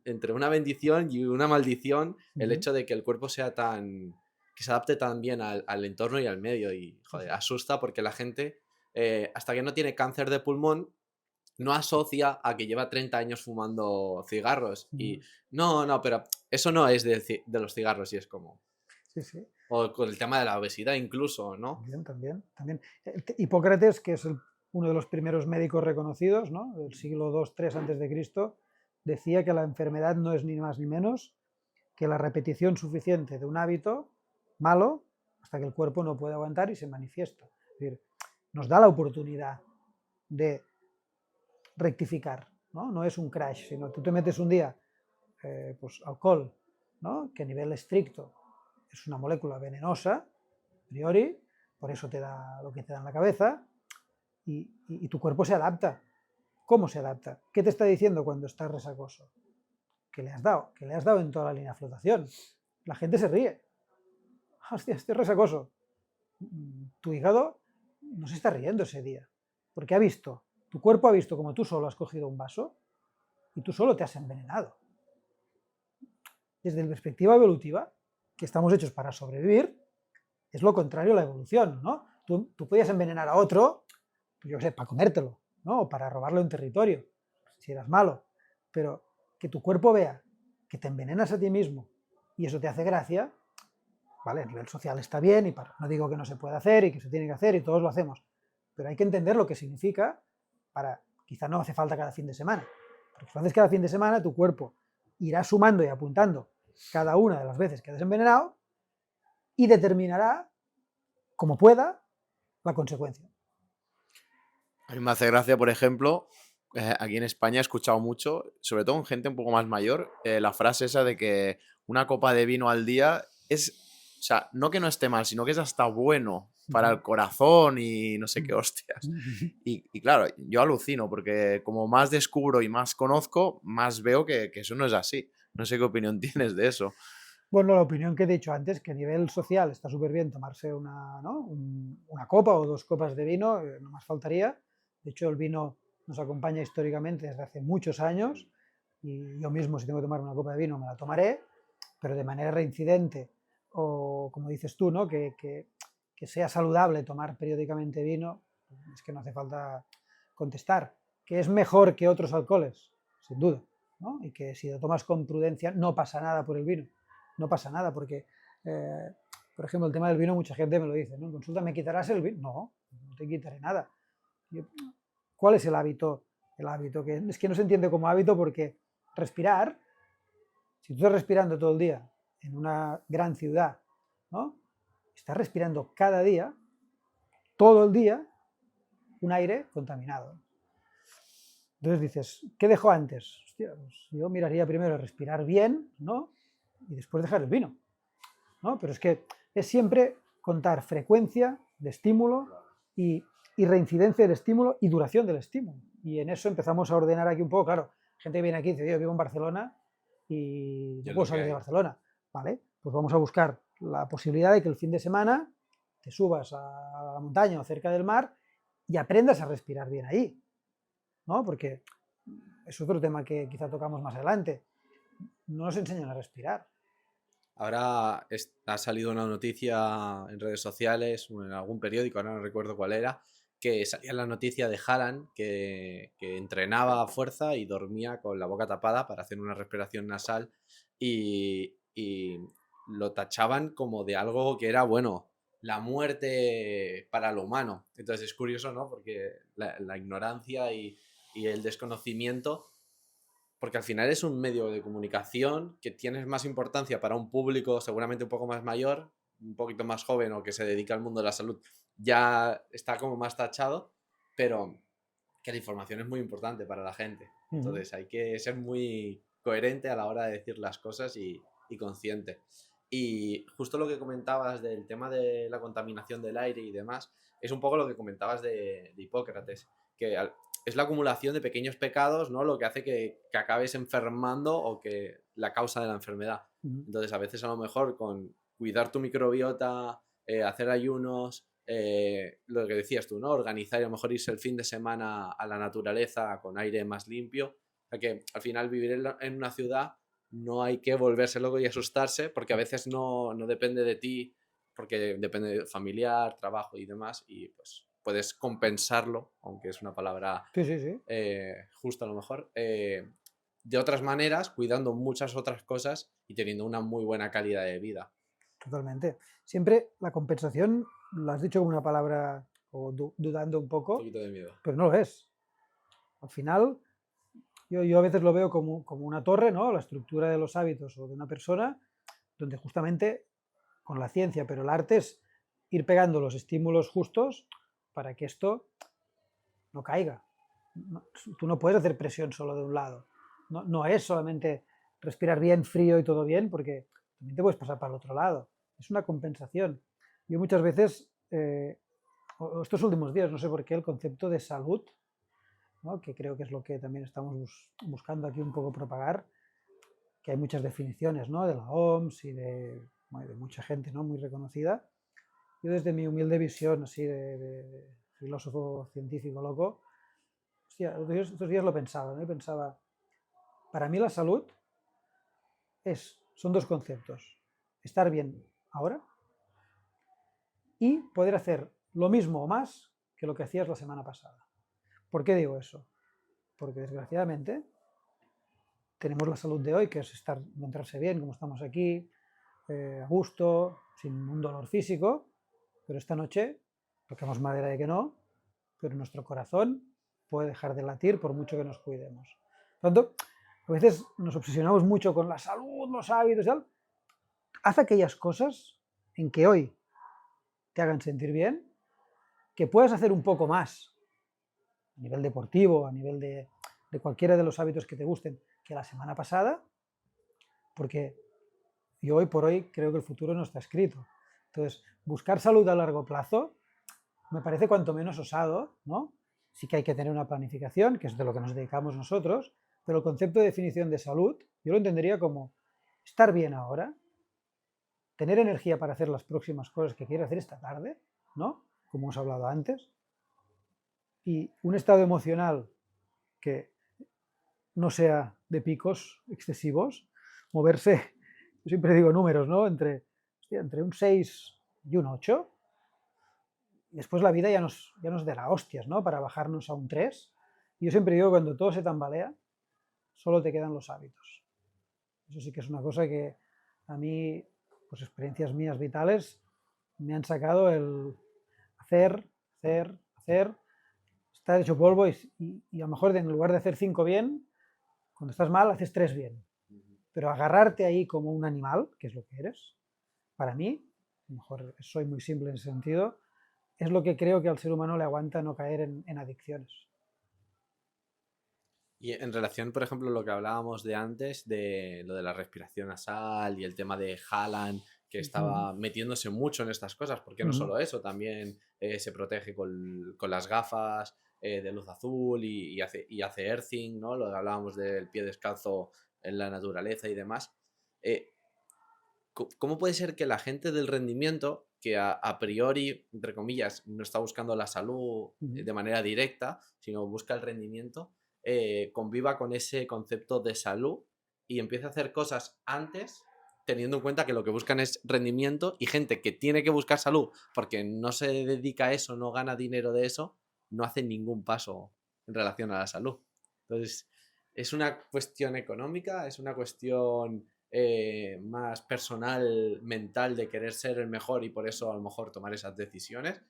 entre una bendición y una maldición el hecho de que el cuerpo sea que se adapte tan bien al entorno y al medio, y joder, asusta porque la gente hasta que no tiene cáncer de pulmón no asocia a que lleva 30 años fumando cigarros. Y no, pero eso no es de los cigarros, y es como... Sí. O con el tema de la obesidad incluso, ¿no? También. Hipócrates, que es uno de los primeros médicos reconocidos, ¿no?, del siglo II-III antes de Cristo, decía que la enfermedad no es ni más ni menos que la repetición suficiente de un hábito malo hasta que el cuerpo no puede aguantar y se manifiesta. Es decir, nos da la oportunidad de rectificar, ¿no? No es un crash, sino tú te metes un día pues alcohol, ¿no?, que a nivel estricto es una molécula venenosa, a priori, por eso te da lo que te da en la cabeza, y tu cuerpo se adapta. ¿Cómo se adapta? ¿Qué te está diciendo cuando estás resacoso? Que le has dado en toda la línea de flotación. La gente se ríe. Hostia, estoy resacoso. Tu hígado no se está riendo ese día, porque ha visto, tu cuerpo ha visto como tú solo has cogido un vaso y tú solo te has envenenado. Desde la perspectiva evolutiva, que estamos hechos para sobrevivir, es lo contrario a la evolución, ¿no? Tú podías envenenar a otro, pues yo qué sé, para comértelo, ¿no?, o para robarle un territorio, si eras malo, pero que tu cuerpo vea que te envenenas a ti mismo y eso te hace gracia, vale, a nivel social está bien, y no digo que no se pueda hacer y que se tiene que hacer y todos lo hacemos, pero hay que entender lo que significa para, quizá no hace falta cada fin de semana, porque si lo haces cada fin de semana, tu cuerpo irá sumando y apuntando cada una de las veces que has envenenado y determinará, como pueda, la consecuencia. A mí me hace gracia, por ejemplo, aquí en España he escuchado mucho, sobre todo en gente un poco más mayor, la frase esa de que una copa de vino al día es, o sea, no que no esté mal, sino que es hasta bueno para el corazón y no sé qué hostias. Y claro, yo alucino porque como más descubro y más conozco, más veo que eso no es así. No sé qué opinión tienes de eso. Bueno, la opinión que he dicho antes, que a nivel social está súper bien tomarse una, ¿no?, una copa o 2 copas de vino, no más faltaría. De hecho, el vino nos acompaña históricamente desde hace muchos años y yo mismo, si tengo que tomar una copa de vino, me la tomaré, pero de manera reincidente o, como dices tú, ¿no?, que sea saludable tomar periódicamente vino, es que no hace falta contestar. Que es mejor que otros alcoholes, sin duda, ¿no?, y que si lo tomas con prudencia no pasa nada por el vino. No pasa nada, porque, por ejemplo, el tema del vino, mucha gente me lo dice, ¿no?, en consulta, ¿me quitarás el vino? No, no te quitaré nada. ¿Cuál es el hábito? El hábito, que es que no se entiende como hábito porque respirar, si tú estás respirando todo el día en una gran ciudad, ¿no?, estás respirando cada día, todo el día, un aire contaminado. Entonces dices, ¿qué dejo antes? Hostia, pues yo miraría primero respirar bien, ¿no?, y después dejar el vino, ¿no? Pero es que es siempre contar frecuencia de estímulo y reincidencia del estímulo y duración del estímulo. Y en eso empezamos a ordenar aquí un poco, claro, gente que viene aquí y dice, yo vivo en Barcelona y no puedo salir de Barcelona, ¿vale? Pues vamos a buscar la posibilidad de que el fin de semana te subas a la montaña o cerca del mar y aprendas a respirar bien ahí, ¿no? Porque es otro tema que quizá tocamos más adelante. No nos enseñan a respirar. Ahora ha salido una noticia en redes sociales o en algún periódico, ahora no recuerdo cuál era, que salía la noticia de Haaland que entrenaba a fuerza y dormía con la boca tapada para hacer una respiración nasal y lo tachaban como de algo que era, bueno, la muerte para lo humano. Entonces es curioso, ¿no? Porque la ignorancia y el desconocimiento, porque al final es un medio de comunicación que tiene más importancia para un público seguramente un poco más mayor, un poquito más joven o que se dedica al mundo de la salud, ya está como más tachado, pero que la información es muy importante para la gente. Entonces hay que ser muy coherente a la hora de decir las cosas y consciente. Y justo lo que comentabas del tema de la contaminación del aire y demás, es un poco lo que comentabas de Hipócrates, que es la acumulación de pequeños pecados, ¿no?, lo que hace que acabes enfermando o que la causa de la enfermedad. Entonces, a veces a lo mejor con cuidar tu microbiota, hacer ayunos, lo que decías tú, ¿no?, organizar y a lo mejor irse el fin de semana a la naturaleza con aire más limpio. O sea que al final vivir en una ciudad no hay que volverse loco y asustarse, porque a veces no depende de ti, porque depende de familiar, trabajo y demás, y pues puedes compensarlo, aunque es una palabra Sí. justa a lo mejor, de otras maneras, cuidando muchas otras cosas y teniendo una muy buena calidad de vida. Totalmente. Siempre la compensación, lo has dicho como una palabra o dudando un Un poco, poquito de miedo. pero no lo es. Al final, yo a veces lo veo como una torre, ¿no? La estructura de los hábitos o de una persona, donde justamente con la ciencia, pero el arte es ir pegando los estímulos justos para que esto no caiga. Tú no puedes hacer presión solo de un lado. No es solamente respirar bien, frío y todo bien, porque también te puedes pasar para el otro lado. Es una compensación. Yo muchas veces, estos últimos días, no sé por qué, el concepto de salud, ¿no? Que creo que es lo que también estamos buscando aquí un poco propagar, que hay muchas definiciones, ¿no? De la OMS y de mucha gente, ¿no? Muy reconocida. Yo desde mi humilde visión así de filósofo científico loco, hostia, estos días lo pensaba, ¿no? Y pensaba, para mí la salud son dos conceptos: estar bien ahora y poder hacer lo mismo o más que lo que hacías la semana pasada. ¿Por qué digo eso? Porque desgraciadamente tenemos la salud de hoy, que es encontrarse bien, como estamos aquí, a gusto, sin un dolor físico, pero esta noche tocamos madera de que no, pero nuestro corazón puede dejar de latir por mucho que nos cuidemos. Por lo tanto, a veces nos obsesionamos mucho con la salud, los hábitos y tal. Haz aquellas cosas en que hoy te hagan sentir bien, que puedas hacer un poco más a nivel deportivo, a nivel de cualquiera de los hábitos que te gusten, que la semana pasada, porque yo hoy por hoy creo que el futuro no está escrito. Entonces, buscar salud a largo plazo me parece cuanto menos osado, ¿no? Sí que hay que tener una planificación, que es de lo que nos dedicamos nosotros, pero el concepto de definición de salud yo lo entendería como estar bien ahora, tener energía para hacer las próximas cosas que quiero hacer esta tarde, ¿no? Como hemos hablado antes, y un estado emocional que no sea de picos excesivos, moverse, yo siempre digo números, ¿no? Entre un 6 y un 8, y después la vida ya nos dará hostias, ¿no? Para bajarnos a un 3. Y yo siempre digo, cuando todo se tambalea, solo te quedan los hábitos. Eso sí que es una cosa que a mí, pues experiencias mías vitales, me han sacado el hacer, estar hecho polvo y a lo mejor en lugar de hacer 5 bien, cuando estás mal haces 3 bien. Pero agarrarte ahí como un animal, que es lo que eres, para mí, a lo mejor soy muy simple en ese sentido, es lo que creo que al ser humano le aguanta no caer en adicciones. Y en relación, por ejemplo, lo que hablábamos de antes, de lo de la respiración nasal y el tema de Haaland, que estaba metiéndose mucho en estas cosas, porque no solo eso, también se protege con las gafas de luz azul y hace earthing, ¿no? Lo que hablábamos del pie descalzo en la naturaleza y demás. ¿Cómo puede ser que la gente del rendimiento, que a priori, entre comillas, no está buscando la salud de manera directa, sino busca el rendimiento, conviva con ese concepto de salud y empiece a hacer cosas antes, teniendo en cuenta que lo que buscan es rendimiento, y gente que tiene que buscar salud porque no se dedica a eso, no gana dinero de eso, no hace ningún paso en relación a la salud? Entonces, es una cuestión económica, es una cuestión más personal, mental, de querer ser el mejor y por eso a lo mejor tomar esas decisiones.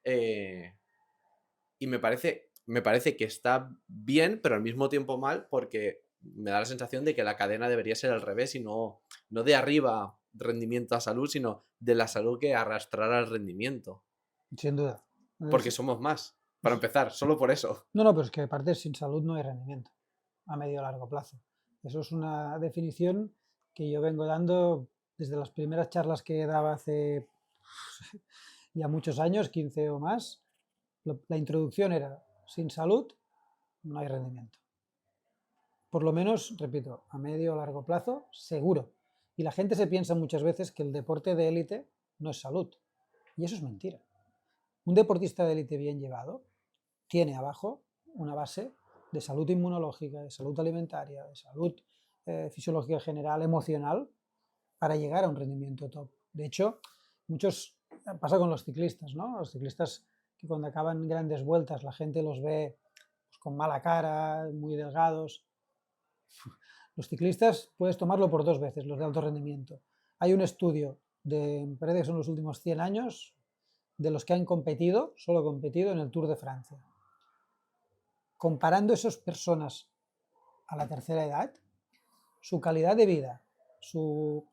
Y me parece que está bien, pero al mismo tiempo mal, porque me da la sensación de que la cadena debería ser al revés y no de arriba rendimiento a salud, sino de la salud que arrastrara al rendimiento. Sin duda. Porque somos más, para empezar, solo por eso. No, pero es que aparte sin salud no hay rendimiento a medio o largo plazo. Eso es una definición que yo vengo dando desde las primeras charlas que daba hace ya muchos años, 15 o más. La introducción era: sin salud no hay rendimiento. Por lo menos, repito, a medio o largo plazo, seguro. Y la gente se piensa muchas veces que el deporte de élite no es salud. Y eso es mentira. Un deportista de élite bien llevado tiene abajo una base de salud inmunológica, de salud alimentaria, de salud fisiológica general, emocional, para llegar a un rendimiento top. De hecho, pasa con los ciclistas, ¿no? Los ciclistas que cuando acaban grandes vueltas la gente los ve pues, con mala cara, muy delgados. Los ciclistas puedes tomarlo por 2 veces, los de alto rendimiento. Hay un estudio me parece que son los últimos 100 años, de los que han competido, solo competido en el Tour de Francia. Comparando esas personas a la tercera edad, su calidad de vida, su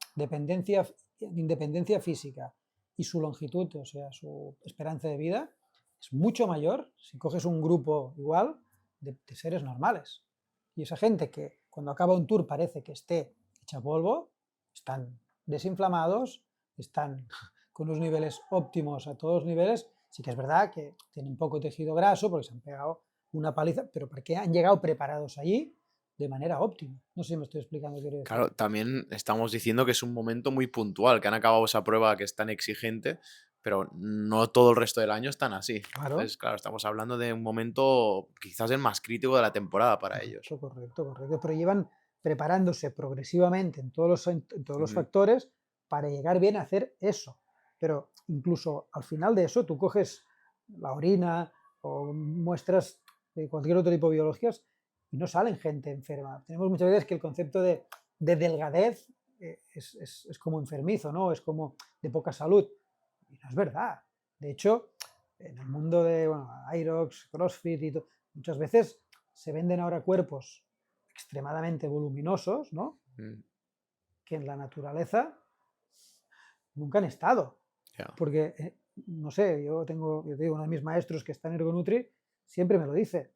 independencia física y su longitud, o sea, su esperanza de vida, es mucho mayor si coges un grupo igual de seres normales. Y esa gente que cuando acaba un tour parece que esté hecha polvo, están desinflamados, están con unos niveles óptimos a todos los niveles. Sí que es verdad que tienen poco tejido graso porque se han pegado una paliza, pero porque han llegado preparados allí de manera óptima. No sé si me estoy explicando. Claro, también estamos diciendo que es un momento muy puntual, que han acabado esa prueba que es tan exigente, pero no todo el resto del año están así. Claro. Entonces, claro, estamos hablando de un momento quizás el más crítico de la temporada para ellos. Correcto. Pero llevan preparándose progresivamente en todos los factores para llegar bien a hacer eso. Pero incluso al final de eso, tú coges la orina o muestras de cualquier otro tipo de biologías y no salen gente enferma. Tenemos muchas veces que el concepto de delgadez es como enfermizo, ¿no? Es como de poca salud. Y no es verdad. De hecho, en el mundo de Aerox, CrossFit y todo, muchas veces se venden ahora cuerpos extremadamente voluminosos, ¿no? Que en la naturaleza nunca han estado. Yeah. Porque, no sé, yo te digo, uno de mis maestros que está en Ergonutri siempre me lo dice.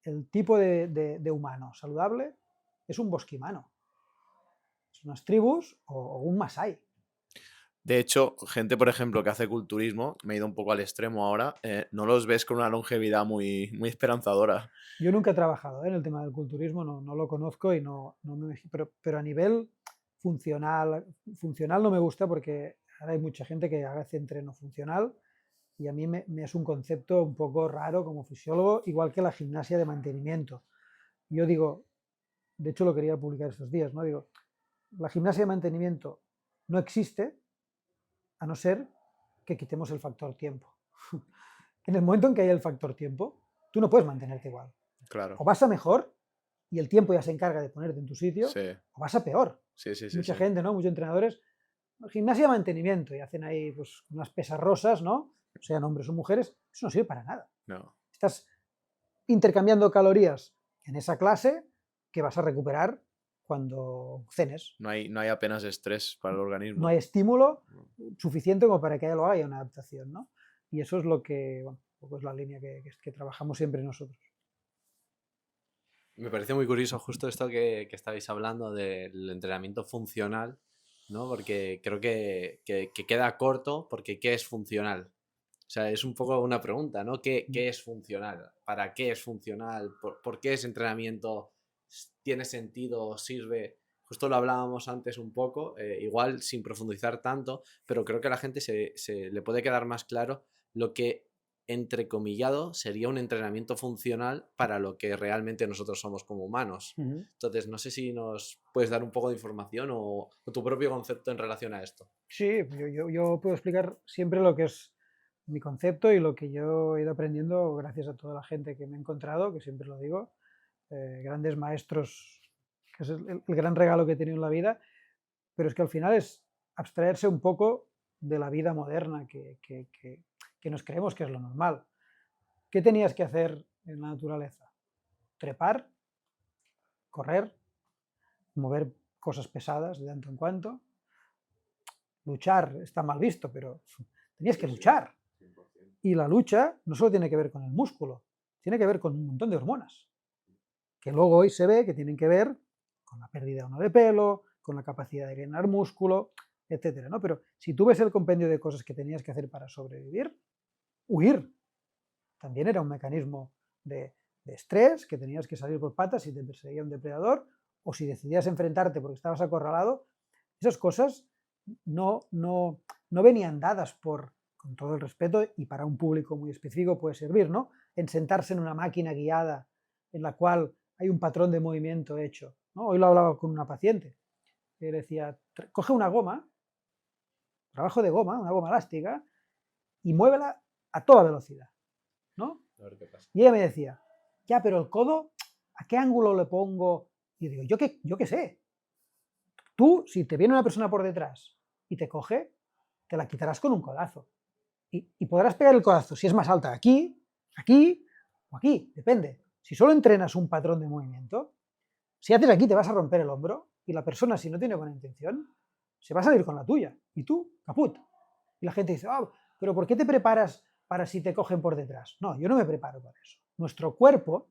El tipo de humano saludable es un bosquimano. Es unas tribus o un masái. De hecho, gente, por ejemplo, que hace culturismo, me he ido un poco al extremo ahora, no los ves con una longevidad muy, muy esperanzadora. Yo nunca he trabajado en el tema del culturismo, no lo conozco y pero a nivel funcional no me gusta porque ahora hay mucha gente que hace entreno funcional y a mí me es un concepto un poco raro como fisiólogo, igual que la gimnasia de mantenimiento. Yo digo, de hecho lo quería publicar estos días, ¿no? Digo, la gimnasia de mantenimiento no existe a no ser que quitemos el factor tiempo. En el momento en que hay el factor tiempo, tú no puedes mantenerte igual. Claro. O vas a mejor y el tiempo ya se encarga de ponerte en tu sitio, Sí. o vas a peor. Sí. Mucha gente, ¿no? Muchos entrenadores, gimnasia de mantenimiento y hacen ahí pues, unas pesas rosas, ¿no? Sean hombres o mujeres, eso no sirve para nada. No. Estás intercambiando calorías en esa clase que vas a recuperar cuando cenes. No hay apenas estrés para el organismo. No hay estímulo suficiente como para que lo haya una adaptación, ¿no? Y eso es lo que, bueno, es la línea que trabajamos siempre nosotros. Me parece muy curioso justo esto que estabais hablando del entrenamiento funcional, ¿no? Porque creo que queda corto, porque ¿qué es funcional? O sea, es un poco una pregunta, ¿no? ¿Qué es funcional? ¿Para qué es funcional? ¿Por qué ese entrenamiento tiene sentido, sirve? Justo lo hablábamos antes un poco, igual sin profundizar tanto, pero creo que a la gente se le puede quedar más claro lo que, entrecomillado, sería un entrenamiento funcional para lo que realmente nosotros somos como humanos. Entonces, no sé si nos puedes dar un poco de información o tu propio concepto en relación a esto. Sí, yo puedo explicar siempre lo que es mi concepto y lo que yo he ido aprendiendo gracias a toda la gente que me he encontrado, que siempre lo digo, grandes maestros, que es el gran regalo que he tenido en la vida, pero es que al final es abstraerse un poco de la vida moderna que nos creemos que es lo normal. ¿Qué tenías que hacer en la naturaleza? Trepar, correr, mover cosas pesadas de tanto en cuanto. Luchar está mal visto, pero tenías que luchar. Y la lucha no solo tiene que ver con el músculo, tiene que ver con un montón de hormonas, que luego hoy se ve que tienen que ver con la pérdida o no de pelo, con la capacidad de ganar músculo, etcétera, ¿no? Pero si tú ves el compendio de cosas que tenías que hacer para sobrevivir, huir también era un mecanismo de estrés, que tenías que salir por patas si te perseguía un depredador, o si decidías enfrentarte porque estabas acorralado. Esas cosas no venían dadas con todo el respeto, y para un público muy específico puede servir, ¿no? En sentarse en una máquina guiada en la cual hay un patrón de movimiento hecho, ¿no? Hoy lo hablaba con una paciente, que le decía, coge una goma, trabajo de goma, una goma elástica, y muévela a toda velocidad, ¿no? A ver qué pasa. Y ella me decía, ya, pero el codo, ¿a qué ángulo le pongo? Y yo digo, yo qué sé. Tú, si te viene una persona por detrás y te coge, te la quitarás con un codazo. y podrás pegar el codazo si es más alta aquí, aquí o aquí, depende. Si solo entrenas un patrón de movimiento, si haces aquí te vas a romper el hombro y la persona, si no tiene buena intención, se va a salir con la tuya y tú, caput. Y la gente dice, pero ¿por qué te preparas para si te cogen por detrás? No, yo no me preparo para eso. Nuestro cuerpo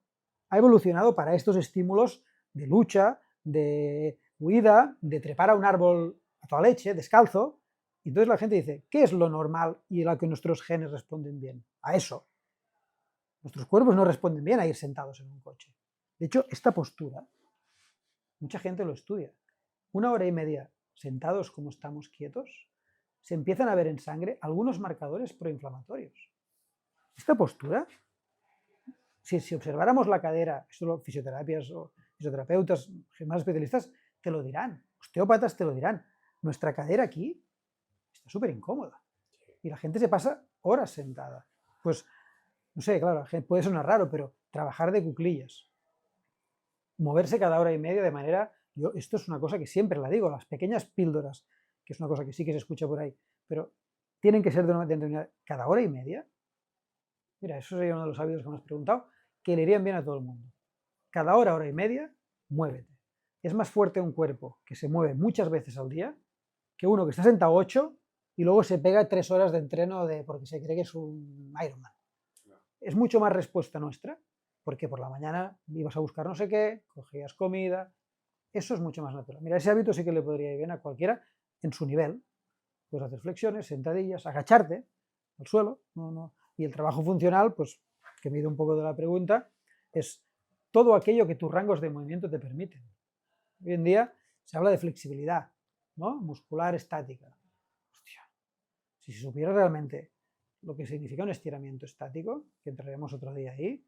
ha evolucionado para estos estímulos de lucha, de huida, de trepar a un árbol a toda leche, descalzo. Y entonces la gente dice, ¿qué es lo normal y a lo que nuestros genes responden bien? A eso. Nuestros cuerpos no responden bien a ir sentados en un coche. De hecho, esta postura, mucha gente lo estudia. 1 hora y media sentados como estamos quietos, se empiezan a ver en sangre algunos marcadores proinflamatorios. Esta postura, si observáramos la cadera, esto lo fisioterapias o fisioterapeutas, más especialistas, te lo dirán, osteópatas te lo dirán, nuestra cadera aquí está súper incómoda y la gente se pasa horas sentada. Pues, no sé, claro, puede sonar raro, pero trabajar de cuclillas, moverse cada 1 hora y media de manera, esto es una cosa que siempre la digo, las pequeñas píldoras, que es una cosa que sí que se escucha por ahí, pero tienen que ser cada 1 hora y media. Mira, eso sería uno de los hábitos que me has preguntado, que le irían bien a todo el mundo. Cada 1 hora y media, muévete. Es más fuerte un cuerpo que se mueve muchas veces al día que uno que está sentado 8 y luego se pega 3 horas de entreno porque se cree que es un Ironman. Es mucho más respuesta nuestra, porque por la mañana ibas a buscar no sé qué, cogías comida. Eso es mucho más natural. Mira, ese hábito sí que le podría ir bien a cualquiera en su nivel. Puedes hacer flexiones, sentadillas, agacharte al suelo. Y el trabajo funcional, pues, que me he ido un poco de la pregunta, es todo aquello que tus rangos de movimiento te permiten. Hoy en día se habla de flexibilidad, ¿no? Muscular estática. Hostia, si se supiera realmente lo que significa un estiramiento estático, que entraremos otro día ahí,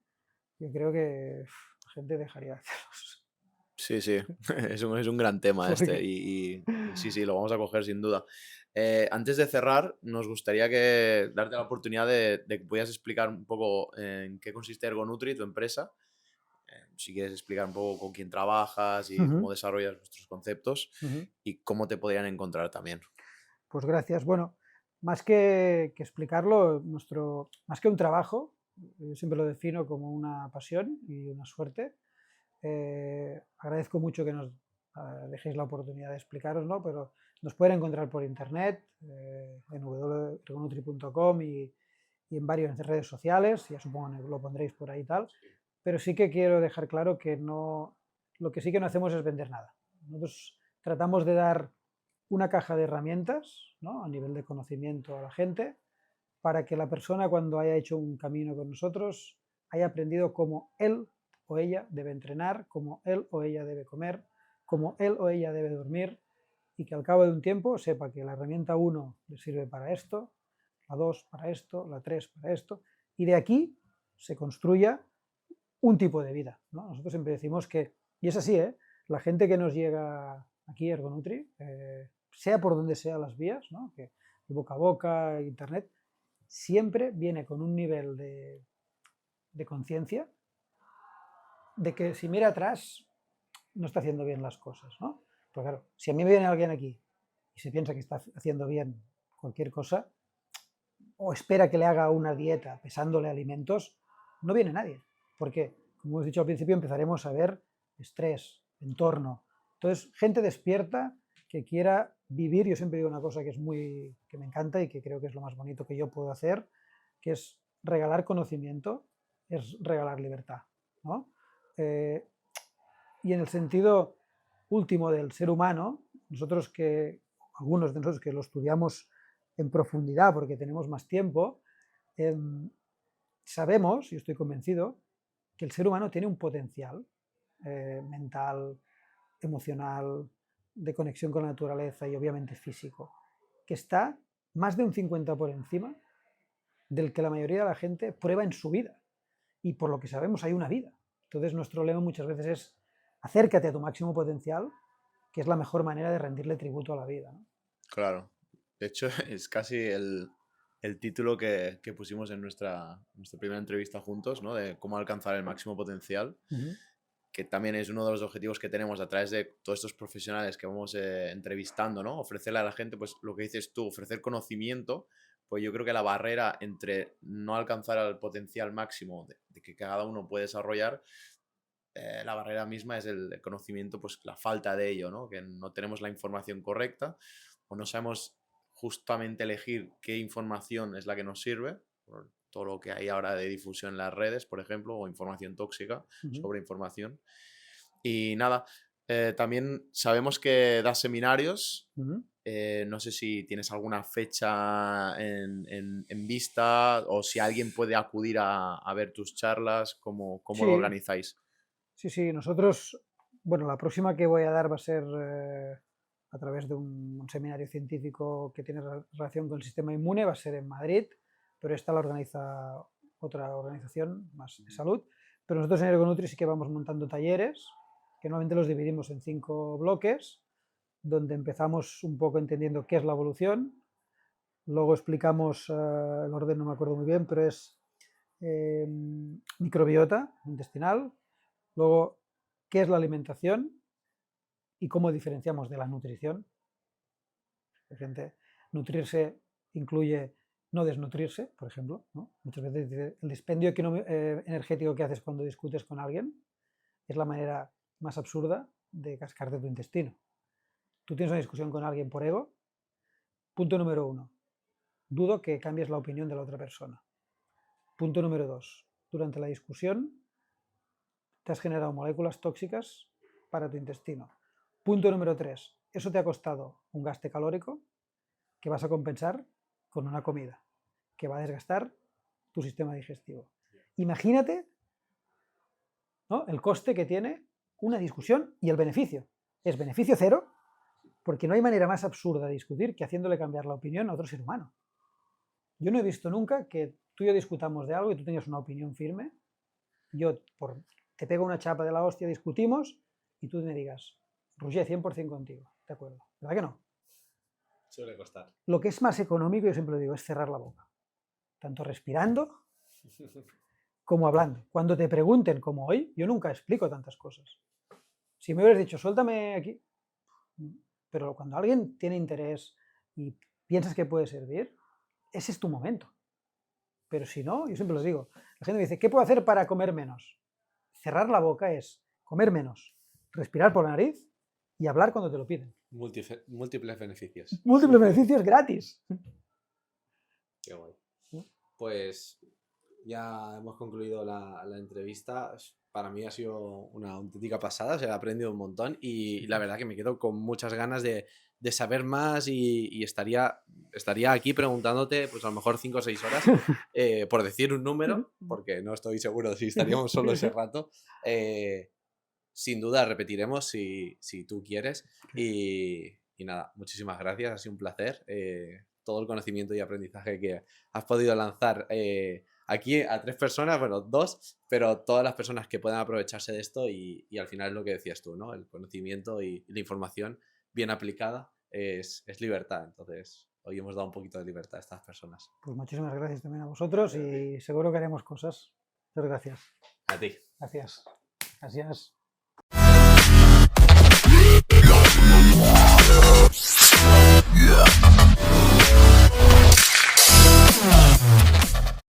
yo creo que la gente dejaría de hacerlos. Sí, sí, es un gran tema este y sí, lo vamos a coger sin duda. Antes de cerrar, nos gustaría darte la oportunidad de que pudieras explicar un poco en qué consiste Ergonutri, tu empresa. Si quieres explicar un poco con quién trabajas y cómo desarrollas vuestros conceptos y cómo te podrían encontrar también. Pues gracias. Bueno, más que explicarlo, más que un trabajo, yo siempre lo defino como una pasión y una suerte. Agradezco mucho que nos dejéis la oportunidad de explicaros, ¿no? Pero nos pueden encontrar por internet, en www.ergonutri.com y en varias redes sociales, ya supongo que lo pondréis por ahí y tal, pero sí que quiero dejar claro que lo que sí que no hacemos es vender nada. Nosotros tratamos de dar una caja de herramientas, ¿no? A nivel de conocimiento a la gente, para que la persona cuando haya hecho un camino con nosotros haya aprendido cómo él o ella debe entrenar, cómo él o ella debe comer, cómo él o ella debe dormir y que al cabo de un tiempo sepa que la herramienta 1 le sirve para esto, la 2 para esto, la 3 para esto, y de aquí se construya un tipo de vida, ¿no? Nosotros siempre decimos que, y es así, la gente que nos llega aquí a Ergonutri, sea por donde sea las vías, ¿no? Que boca a boca, internet, siempre viene con un nivel de conciencia de que si mira atrás no está haciendo bien las cosas, ¿no? Pero claro, si a mí viene alguien aquí y se piensa que está haciendo bien cualquier cosa, o espera que le haga una dieta pesándole alimentos, no viene nadie. Porque, como hemos dicho al principio, empezaremos a ver estrés, entorno. Entonces, gente despierta que quiera vivir, yo siempre digo una cosa que me encanta y que creo que es lo más bonito que yo puedo hacer, que es regalar conocimiento, es regalar libertad, ¿no? Y en el sentido último del ser humano, algunos de nosotros que lo estudiamos en profundidad porque tenemos más tiempo, sabemos, y estoy convencido, que el ser humano tiene un potencial mental, emocional, de conexión con la naturaleza y obviamente físico, que está más de un 50 por encima del que la mayoría de la gente prueba en su vida. Y por lo que sabemos hay una vida. Entonces nuestro lema muchas veces es acércate a tu máximo potencial, que es la mejor manera de rendirle tributo a la vida, ¿no? Claro. De hecho, es casi el título que pusimos en nuestra primera entrevista juntos, ¿no? De cómo alcanzar el máximo potencial, que también es uno de los objetivos que tenemos a través de todos estos profesionales que vamos entrevistando, ¿no? Ofrecerle a la gente, pues lo que dices tú, ofrecer conocimiento pues yo creo que la barrera entre no alcanzar el potencial máximo de que cada uno puede desarrollar, la barrera misma es el conocimiento, pues la falta de ello, ¿no? Que no tenemos la información correcta o no sabemos justamente elegir qué información es la que nos sirve, por todo lo que hay ahora de difusión en las redes, por ejemplo, o información tóxica, sobre información. Y nada, también sabemos que das seminarios. No sé si tienes alguna fecha en vista o si alguien puede acudir a ver tus charlas, ¿cómo Sí. lo organizáis? Sí, nosotros, bueno, la próxima que voy a dar va a ser a través de un seminario científico que tiene relación con el sistema inmune, va a ser en Madrid, pero esta la organiza otra organización más de salud. Pero nosotros en Ergonutri sí que vamos montando talleres, que normalmente los dividimos en 5 bloques, donde empezamos un poco entendiendo qué es la evolución, luego explicamos, el orden no me acuerdo muy bien, pero es microbiota intestinal, luego qué es la alimentación y cómo diferenciamos de la nutrición. Gente, nutrirse incluye no desnutrirse, por ejemplo, ¿no? Muchas veces el dispendio energético que haces cuando discutes con alguien es la manera más absurda de cascarte tu intestino. Tú tienes una discusión con alguien por ego. Punto número 1. Dudo que cambies la opinión de la otra persona. Punto número 2. Durante la discusión te has generado moléculas tóxicas para tu intestino. Punto número 3. Eso te ha costado un gasto calórico que vas a compensar con una comida que va a desgastar tu sistema digestivo. Imagínate, ¿no?, el coste que tiene una discusión y el beneficio. Es beneficio cero, porque no hay manera más absurda de discutir que haciéndole cambiar la opinión a otro ser humano. Yo no he visto nunca que tú y yo discutamos de algo y tú tengas una opinión firme, yo te pego una chapa de la hostia, discutimos y tú me digas, Roger, 100% contigo, de acuerdo. ¿Verdad que no? Suele costar. Lo que es más económico, yo siempre lo digo, es cerrar la boca. Tanto respirando como hablando. Cuando te pregunten, como hoy, yo nunca explico tantas cosas. Si me hubieras dicho, suéltame aquí. Pero cuando alguien tiene interés y piensas que puede servir, ese es tu momento. Pero si no, yo siempre lo digo. La gente me dice, ¿qué puedo hacer para comer menos? Cerrar la boca es comer menos, respirar por la nariz y hablar cuando te lo piden. Múltiples beneficios. Múltiples beneficios gratis. Qué guay. Pues ya hemos concluido la entrevista. Para mí ha sido una auténtica pasada, se ha aprendido un montón y la verdad que me quedo con muchas ganas de saber más y estaría aquí preguntándote pues a lo mejor 5 o 6 horas por decir un número, porque no estoy seguro de si estaríamos solo ese rato. Sin duda repetiremos si tú quieres y nada, muchísimas gracias, ha sido un placer. Todo el conocimiento y aprendizaje que has podido lanzar aquí a 3 personas, bueno, 2, pero todas las personas que puedan aprovecharse de esto y al final es lo que decías tú, ¿no? El conocimiento y la información bien aplicada es libertad. Entonces, hoy hemos dado un poquito de libertad a estas personas. Pues muchísimas gracias también a vosotros y seguro que haremos cosas. Muchas gracias. A ti. Gracias. Gracias.